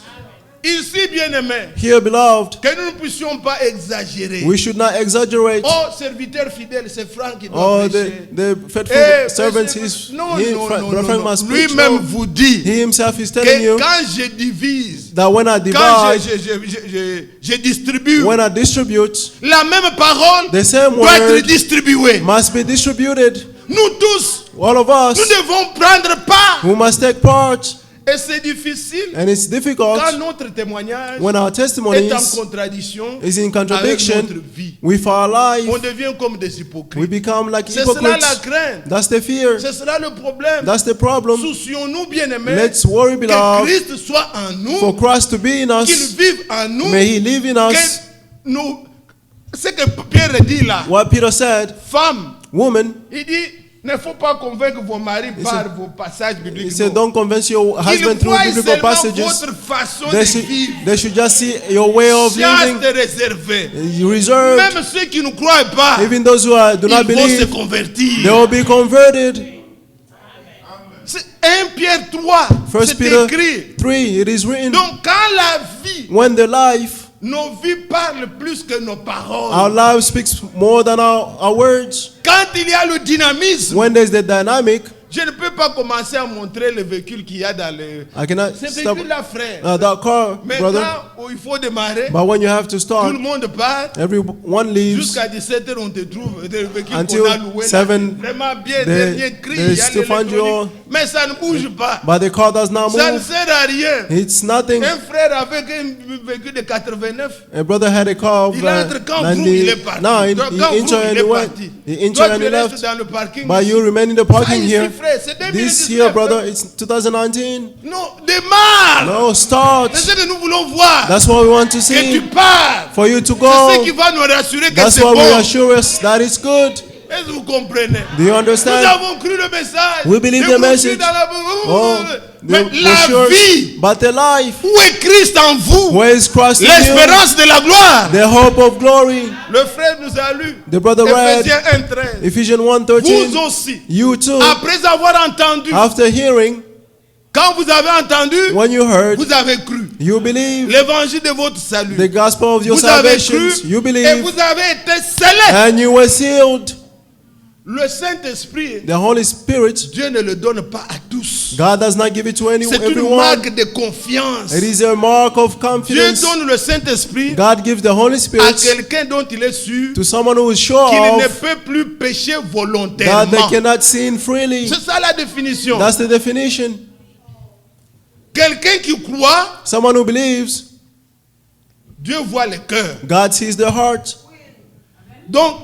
Ici, bien-aimés, Here, beloved, que nous ne puissions pas exagérer. we should not exaggerate. Oh, serviteur fidèle, c'est Franck qui doit Oh, prêcher. the faithful Eh, servant monsieur, is non, he, non, non, Brother non, Frank non. must preach. Lui-même No. vous dit He himself is telling que you quand je divise, that when I quand divide, je distribue, when I distribute, la même parole the same doit être word distribuée. must be distributed. Nous tous, All of us nous devons prendre part. who must take part, Et c'est difficile and it's difficult quand notre témoignage when our est en testimonies contradiction is in avec contradiction notre vie. with our life. On devient comme des We hypocrites. become like C'est cela la hypocrites. crainte. That's the fear. C'est cela le problème. That's the problem. Soucions-nous, bien-aimés, Let's worry, que beloved, Christ soit en for nous, Christ to be in qu'il us. vive en nous, May He live in que us. nous... Ce que Pierre dit là, What Peter said, femme, woman, il dit, ne faut pas convaincre vos maris par vos passages he bibliques. said, don't convince your Ils husband through voient biblical seulement passages. votre façon They de should, vivre. they should just see your way of living. Chaste et réservée. You reserved. Même ceux qui ne croient pas, Even those who do not ils vont se believe, convertir. they will be converted. C'est 1 Pierre 3, First c'est Peter écrit. 3, it is written, Donc quand la vie, when the life, nos vies parlent plus que nos paroles. our life speaks more than our words. Quand il y a le dynamisme, When there's the dynamic, je ne peux pas commencer à montrer le véhicule qu'il y a dans le... I cannot Ce stop véhicule-là, frère. that car, Mais brother. quand il faut démarrer, But when you have to tout start, le monde part. everyone leaves. Jusqu'à 17h, on te trouve le véhicule Until qu'on a loué. 7, Là, vraiment bien, they- dernier cri, they il y a still find l'électronique. Mais ça ne bouge pas. But the car does not Ça ne move. sert à rien. It's nothing. Un frère avec un véhicule de 89, A brother had a car of il entre quand vroom, il est parti. 99. Donc, He quand vroom, entered il and est he went. parti. He Toi, entered and tu he restes left. dans le parking. But you remain in the Ça parking ici, here. frère, c'est 2019. This year, brother, it's 2019. Non, démarre. No, start. C'est ce que nous voulons voir. That's what we want to Que tu see. pars. For you to C'est ce qui go. va nous rassurer que That's c'est what bon. will assure us that it's good. Est-ce que vous comprenez? Do you Nous understand? avons cru le message. We believe Nous the avons cru message. dans la- Oh, Mais the la assurance. vie, But the life, où est Christ en vous? where is Christ in you? L'espérance de la gloire. The hope of glory. Le frère nous a lu. The brother read Ephésiens 1:13. Ephesians Vous 1:13. aussi, You too, après avoir entendu, after hearing, quand vous avez entendu, when you heard, vous avez cru. you believe L'évangile de votre salut. the gospel of your Vous avez salvation. cru You et believe, vous avez été scellés. and you were sealed. Le Saint-Esprit, The Holy Spirit, Dieu ne le donne pas à tous. God does not give it to C'est une everyone. marque de confiance. It is a mark of Dieu confidence. donne le Saint-Esprit God gives the Holy à Spirit quelqu'un dont il est sûr to someone who is sure qu'il ne of peut plus pécher that volontairement. they cannot sin freely. C'est ça la définition. That's the definition. Quelqu'un qui croit, Someone who believes, Dieu voit le cœur. God sees the heart. Donc,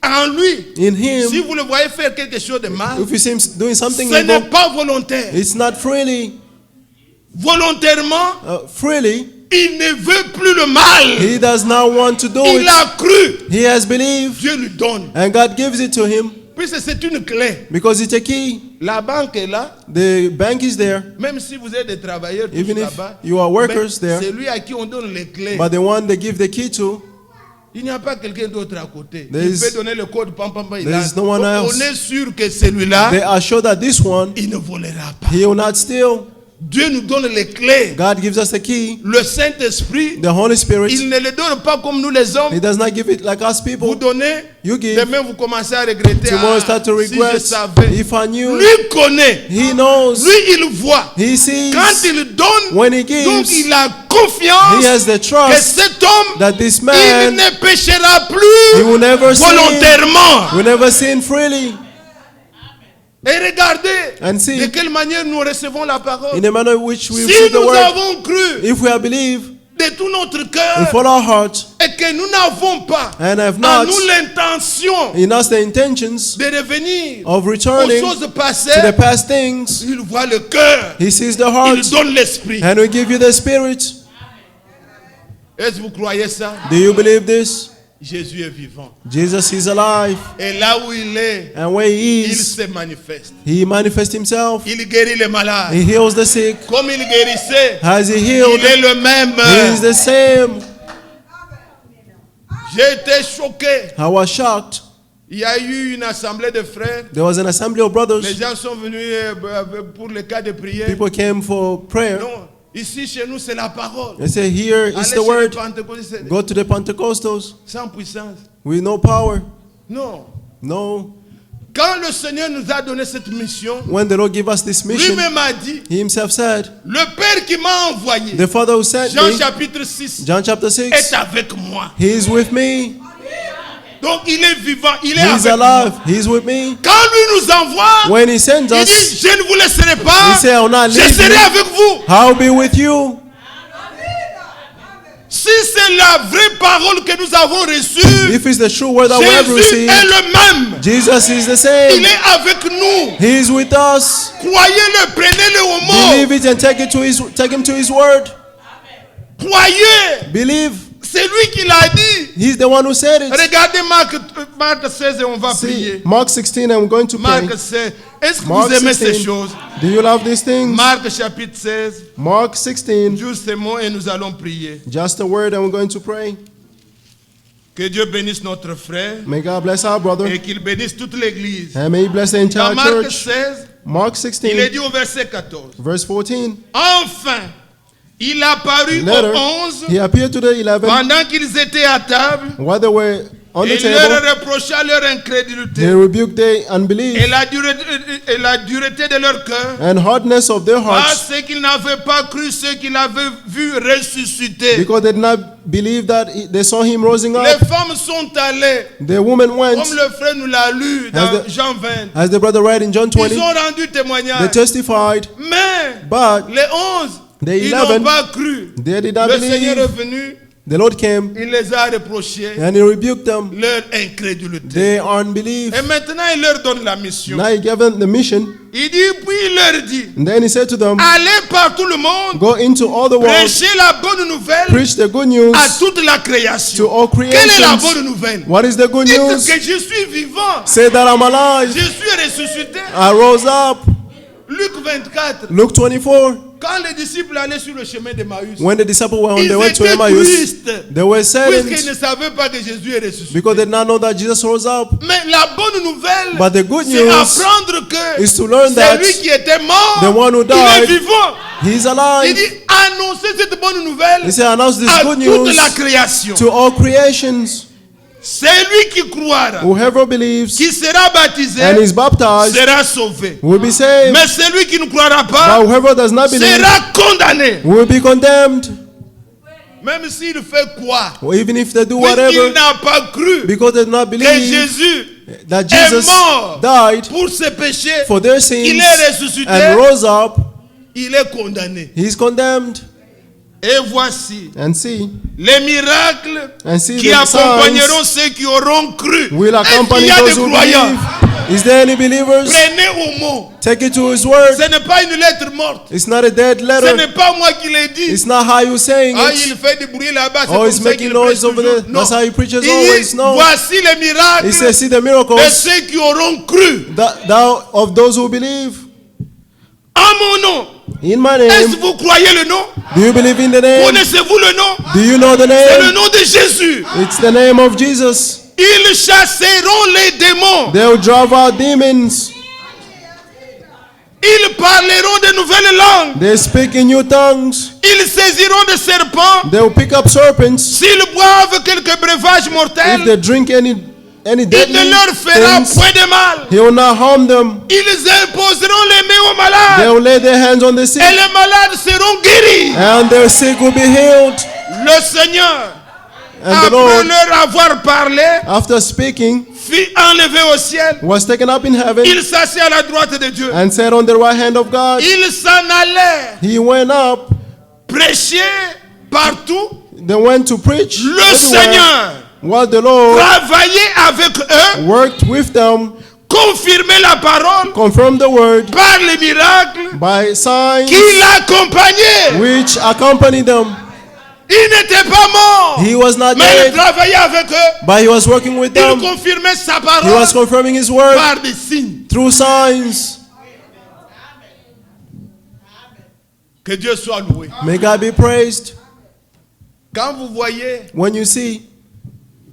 en lui, In si Him, vous le voyez faire quelque chose de mal, if you see Him doing something ce n'est evil, pas volontaire. it's not freely. Volontairement, Freely, il ne veut plus le mal. He does not want to do Il it. a cru. He has believed, Dieu lui donne. and God gives it to him Puisque c'est une clé. because it's a key. La banque est là. The bank is there, Même si vous êtes des travailleurs tous even if là-bas, you are workers mais there, c'est lui à qui on donne les clés. but the one they give the key to, Il n'y a pas quelqu'un d'autre à côté. There Il is- peut donner le code, pam, pam, pam, il there a. is no one Donc, else. on est sûr que celui-là, They are sure that this one, il ne volera pas. he will not steal. Dieu nous donne les clés. God gives us the key, Le Saint-Esprit, the Holy Spirit. il ne le donne pas comme nous les hommes. He does not give it like us Vous people. donnez, You give. demain vous commencez à regretter. Tomorrow Ah, start to si je regret. savais. If I knew, Lui connaît. he knows. Lui, il voit. He sees. Quand il donne, When he gives, donc il a confiance he has the que trust cet homme, that this il man, ne péchera he plus will never sin. volontairement. Will never sin freely. Et regardez And see, de quelle manière nous recevons la parole. in the manner in which we Si receive the nous word, avons cru if we have believed de tout notre with cœur all our heart et que nous n'avons pas and have en not nous l'intention in us the intentions de revenir of aux returning choses to the passées, past things, il voit le cœur, he sees the il heart donne l'esprit. and will give you the spirit. Est-ce que vous croyez ça? Do you believe this? Jésus est vivant. Jesus is alive, Et là où il est, and where he il is, se manifeste. he manifests himself. Il guérit les malades. He heals the sick. Comme il guérissait, Has he il healed? est le même. He is the same. J'ai été choqué. I was shocked. Il y a eu une assemblée de frères. There was an assembly of Les brothers. gens sont venus pour le cas de prière. People came for prayer. Non, ici chez nous c'est la parole. They say, here Allez is chez the les word. Pentecôtistes, Go to the Pentecostals. sans puissance. With no power. Non. No. Quand le Seigneur nous a donné cette mission, When the Lord gave us this mission, lui-même a dit, he himself said, le Père qui m'a envoyé, the Father who sent Jean me, chapitre 6, John chapter est 6, avec moi. he is with me. Donc il est vivant, il est He is avec moi. alive. He is with me. Quand lui nous envoie, When he sends il dit, us, je ne vous laisserai pas, he said, I will not je leave serai you. avec vous. I'll be with you. Si c'est la vraie parole que nous avons reçue, If it's the true word that we have Jésus received, est le même. Jesus is the Il same. est avec nous. He is with us. Croyez-le, prenez-le au Believe mot. it and take him to his word. Croyez. Believe. C'est lui qui l'a dit. He's the one who said it. Regardez Marc 16 et on va See, prier. Mark 16, I'm going to pray. Marc 16. Est-ce que Mark vous aimez ces 16. choses? Do you love these things? Marc chapitre 16. Mark 16, Juste ces mots et nous allons prier. just a word and we're going to pray. Que Dieu bénisse notre frère May God bless our brother et qu'il bénisse toute l'église. and may he bless the Dans entire Marc church. 16, Mark il est 16, dit au verset 14. verse 14. Enfin, il apparut Later, aux 11 he appeared to the 11 pendant qu'ils étaient à table while they were on the et il leur table. reprocha leur They incrédulité rebuked their unbelief et la dureté de leur cœur and hardness of their hearts parce qu'ils n'avaient pas cru ce qu'ils avaient vu ressusciter. because they did not believe that they saw him rising Les up. femmes sont allées, The woman went, comme le frère nous l'a lu dans As the- Jean 20. as the brother read in John 20, Ils ont rendu they témoignage. testified, Mais but les 11, The ils 11, n'ont pas cru. they did not Le Seigneur est believe. venu, The Lord came il les a reprochés and he rebuked them. leur incrédulité. Their unbelief. Et maintenant, il leur donne la mission. Now he gave them the mission, Il dit, puis il leur dit, and then he said to them, allez par tout le monde, go into all the world, prêchez la bonne nouvelle preach the good news à toute la to création. all Quelle est la bonne creations. nouvelle? What is the good Dites news? que je suis vivant. Say that I'm alive. Je suis ressuscité. I rose up. Luc 24. Luke 24. Quand les disciples allaient sur le chemin d'Emmaüs, When the disciples were on ils their way to étaient Emmaus, tristes they were puisqu'ils ne saddened savaient pas que Jésus est ressuscité. because they did not know that Jesus rose up. Mais la bonne nouvelle, But the good c'est news apprendre que is to learn that celui qui était mort, the one who il est died, vivant. He's Il alive. dit, annoncez cette bonne nouvelle He said, announce this à good toute news la création. to all creations. Celui qui croira, Whoever believes qui sera baptisé, and is baptized sera sauvé. will be saved. Mais celui qui ne croira But pas whoever does not believe sera condamné. will be condemned. Même s'il fait quoi? Or even if they do Puisqu'il whatever, n'a pas cru because they did not que believe Jésus that est Jesus mort died pour ses péchés, for their il sins est ressuscité, and rose up, il est condamné. he's condemned. Et voici And see, les miracles and see qui the accompagneront signs ceux qui auront cru. will Est-ce accompany qu'il y a those des who croyants? believe. Is there any believers? Prenez au mot. Take it to his word. Ce n'est pas une lettre morte. It's not a dead Ce letter. n'est pas moi qui l'ai dit. It's not how you saying Ah, it. il fait du bruit là-bas. C'est Oh, comme he's ça making qu'il noise prêche over toujours. there. Non. That's how he preaches Il always. dit, No. voici les He miracles says, see the de miracles ceux qui auront cru that of those who believe. en mon nom. In my Est-ce name. que vous croyez le nom? Do you believe in the name? Connaissez-vous le nom? Do you know the C'est le name? nom de Jésus. It's the name of Jesus. Ils chasseront les démons. They'll drive out demons. Ils parleront de nouvelles langues. They speak in new tongues. Ils saisiront des serpents. They'll pick up serpents. S'ils boivent quelques breuvages If mortels, they drink any il ne deadly leur fera things, point de mal. he will not harm them. Ils imposeront les mains aux malades. They'll lay their hands on the sick, Et les malades seront guéris. and their sick will be healed. Le Seigneur, And the après Lord, leur avoir parlé, after speaking, fut enlevé au ciel. was taken up in heaven Il s'assit à la droite de Dieu. and sat on the right hand of God. Il s'en allait He went up. prêcher partout. They went to preach Le everywhere, Seigneur while the Lord travaillait avec eux, worked with them, confirmait la parole confirmed the word par les miracles by signs qui l'accompagnaient. which accompanied them. Il n'était pas mort, He was not mais il dead, travaillait avec eux. but he was working with Il them. confirmait sa He parole was confirming his word par des signes. through signs. Que Dieu soit loué. May God be praised. Quand vous voyez, When you see,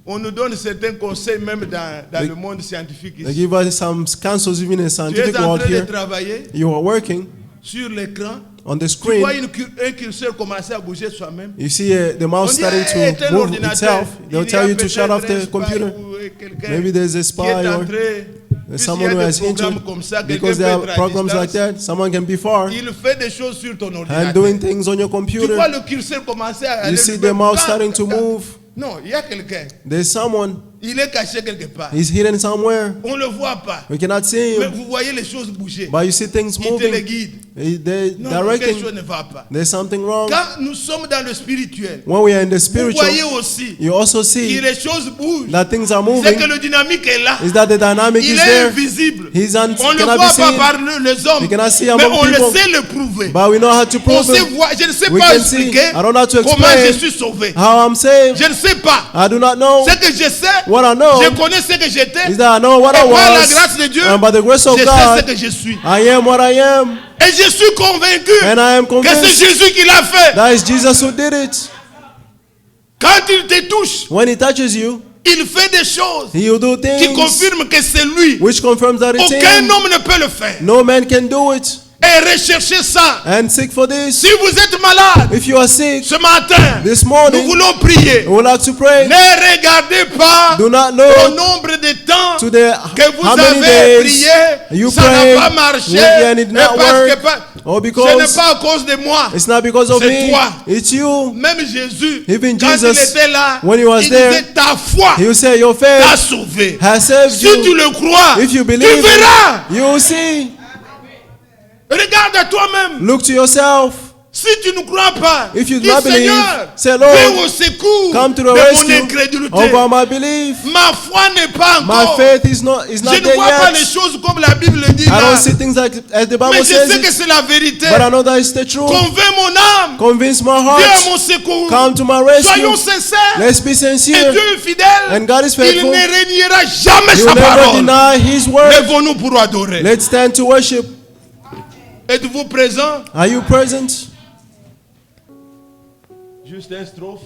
on nous donne certains conseils même dans le monde scientifique they ici. give us some counsels even in the Tu es scientific en world train de here. travailler You are working sur l'écran. on the Tu vois screen. un curseur commencer à bouger soi-même. You see the mouse On dit, starting hey, to tel move ordinateur, itself. They'll il y tell a you to shut peut-être off un the spy computer. ou quelqu'un Maybe there's a qui est spy or entré, there's puisqu'il y someone a who des has programmes entered. comme ça, Because quelqu'un there peut are être à programs like distance. that, someone can be far Il fait des choses sur ton and ordinateur. doing things on your Tu vois computer. le curseur commencer à aller You see lui-même. the mouse Quand- starting to quand- move. Non, il y a quelqu'un. There's someone. Il est caché quelque part. He's hidden somewhere. On ne le voit pas. We cannot see Mais him. vous voyez les choses bouger. But you see things Il te les moving. guide. They're Non, quelque chose directing. ne va pas. There's something wrong. Quand nous sommes dans le spirituel, When we are in the vous spiritual, voyez aussi you also que see les choses bougent. that things are C'est moving. que le dynamique est là. Is that the dynamic Il is est there? invisible. He's On ne le cannot voit be pas seen. par les hommes. You cannot see Mais among on le people. sait le prouver. But we know how to On prove sait it. voir. Je ne sais We pas can see. expliquer I don't know how to comment je explain suis sauvé. how I'm saved. Je ne sais pas. I do not know. Ce que je sais, What I know je connais ce que j'étais. is that I know what I Et par la was. grâce de Dieu, And by the grace of je sais ce God, que je suis. I am what I am. Et je suis convaincu And I am que c'est convinced Jésus qui l'a fait. that is Jesus who did it. Quand il te touche, When he touches you, il fait des choses he will do qui things confirment que c'est lui. which confirms that it's Aucun him. homme ne peut le faire. No man can do it. Et recherchez ça. And seek for this. Si vous êtes malade, If you are sick ce matin, this nous morning, voulons prier. we would like to pray. Ne regardez pas Do not au know nombre de temps to the que vous how many avez days prié, you ça n'a prayed pas marché, and it et not parce que work, ce or n'est because pas à cause de moi. it's not because of C'est me, toi. it's you. Même Jésus, Even quand Jesus, il était là, when he was il there, disait ta foi He will say your t'a faith sauvé. has saved Si tu you. le crois, If you tu believe verras. it, you will see. Regarde à toi-même. Look to yourself. Si tu ne crois pas, If you do dis not believe, Seigneur, say, viens Lord, au secours come to de the mon rescue incrédulité. over my belief. Ma foi n'est pas My encore. faith is not Je there ne vois pas les yet. choses comme la Bible le dit I là. don't see things like as the Mais Bible je says sais que it, c'est la vérité. but I know that it's the truth. Convainc mon âme. Convince my Viens à heart. mon secours. Come to my rescue. Soyons sincères. Let's be Et sincere. Dieu est fidèle. And God is Il faithful. ne reniera jamais He sa will never parole. deny His word. Lèvons-nous pour adorer. Let's stand to worship. Êtes-vous présent? Are you present? Juste un strophe.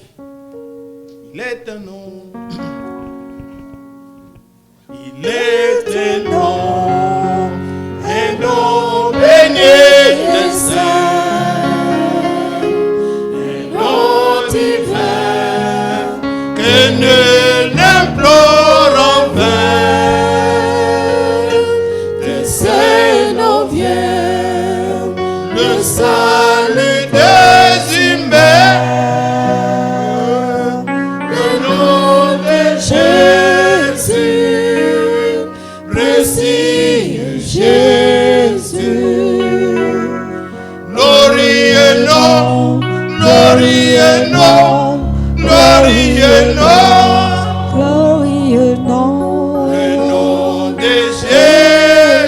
Il est un nom. Il est un nom baigné de sang, un nom divin que nul n'implore en vain. De ses noms vient le salut des humains. Le nom de Jésus, précieux Jésus. Glorieux nom, glorieux nom, glorieux nom. Glorieux nom. Le nom de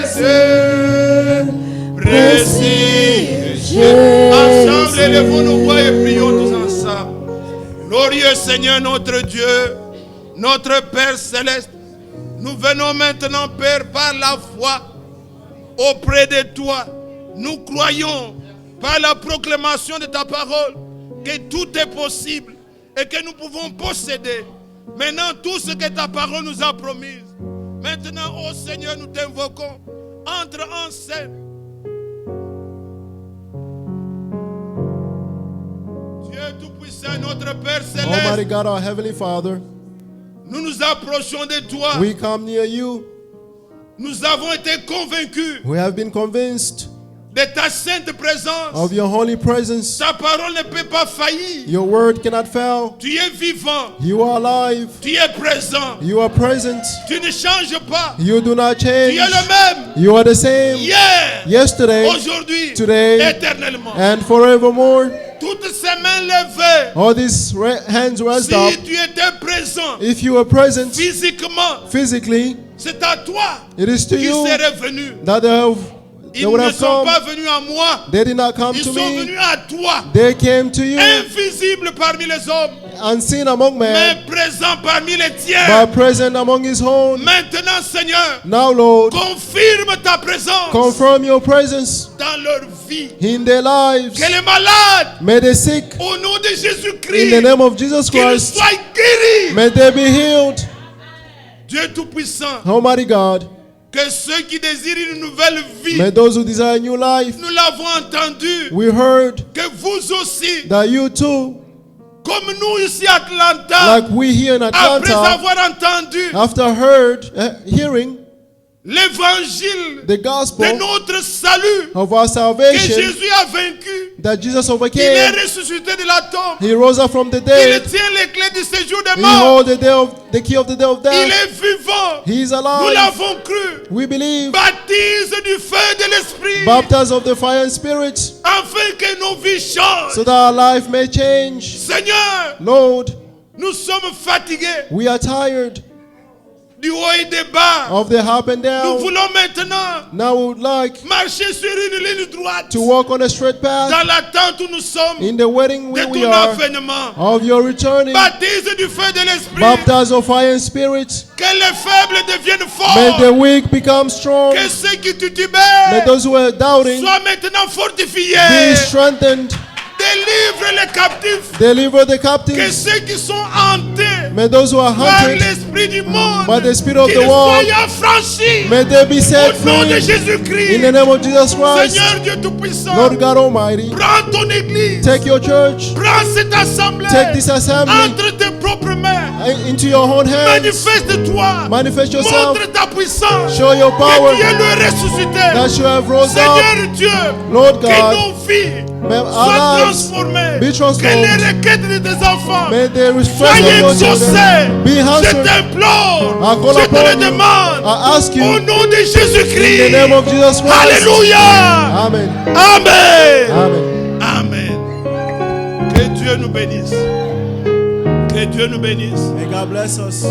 Jésus, précieux Jésus. Ensemble, élevons nos voix et prions tous ensemble. Glorieux Seigneur notre Dieu, notre Père céleste, nous venons maintenant, Père, par la foi auprès de toi. Nous croyons par la proclamation de ta parole, que tout est possible et que nous pouvons posséder maintenant tout ce que ta parole nous a promis. Maintenant, ô Seigneur, nous t'invoquons. Entre en scène. Dieu Tout-Puissant, notre Père Almighty Céleste, God, our Heavenly Father, nous nous approchons de toi. we come near you. Nous avons été convaincus We have been convinced de ta sainte présence. of your holy presence. Ta parole ne peut pas faillir. Your word cannot fail. Tu es vivant. You are alive. Tu es présent. You are present. Tu ne changes pas. You do not Tu change. es le même. You are the same Hier, yesterday, aujourd'hui, today, éternellement. and forevermore. Toutes ces mains levées. All these hands raised Si up. tu étais présent If you were present physiquement, physically, c'est à toi it is to qui you serait venu. that they Ils would ne have sont come. pas venus à moi. They did not come Ils to sont me. venus à toi. They came to you, Invisible parmi les hommes, unseen among mais men, présent parmi les tiens. but present among his own. Maintenant, Seigneur, Now, Lord, confirme ta présence confirm your presence dans leur vie. in their lives. Que les malades, May the sick, au nom de in Jésus-Christ, the name of Jesus qu'ils Christ, soient guéris. may they be healed. Dieu Tout-Puissant, Almighty God, que ceux qui désirent une nouvelle vie, may those who desire new life, nous l'avons entendu, we heard que vous aussi, that you too, comme nous ici à Atlanta, like we here in après Atlanta, avoir entendu after hearing l'évangile the de gospel notre salut, of our que salvation, Jésus a vaincu, that Jesus qu'il est overcame, ressuscité de la tombe, he rose up from the il dead, tient les clés du séjour des he morts, holds the key of the day of il death, est vivant, he is nous alive, l'avons cru, we believe, baptise du feu de l'esprit, baptized of the fire and spirit, afin que nos vies changent. so that our life may change. Seigneur, Lord, nous sommes fatigués we are tired du haut et des bas. of the up and Nous down. voulons maintenant Now we would like marcher sur une ligne droite to walk on a straight path dans l'attente où nous sommes in the wedding de where we ton are avènement. of your returning, Baptise du feu de l'esprit, baptized of fire and spirit. que les faibles deviennent May the forts, weak become strong. que ceux qui May titubèrent those who are doubting soient maintenant fortifiés. be strengthened. Délivre les captifs, Deliver the que captives. ceux qui sont hantés May those who are par hunted, l'esprit du monde, by the spirit of qu'ils the world, soient affranchis may they be set au nom de free Jésus-Christ. in the name of Jesus Christ. Seigneur Dieu Tout-Puissant, Lord God Almighty, prends ton église, take your church, prends cette assemblée take this assembly entre tes propres mains. into your own hands. Manifeste-toi, Manifest yourself. montre ta puissance, Show your power que tu es le ressuscité. that you have rose up. Seigneur Dieu, Lord que God, nos vies may our soient lives transformées, be que transformed. les requêtes de tes enfants May the request soient of your exaucées. children be Je answered. t'implore, I call je te upon le you. demande, I ask au you nom de in the Jésus-Christ. name of Jesus Christ. Alléluia. Amen. Amen. Amen. Amen. Que Dieu nous bénisse. Que Dieu nous bénisse. May God bless us.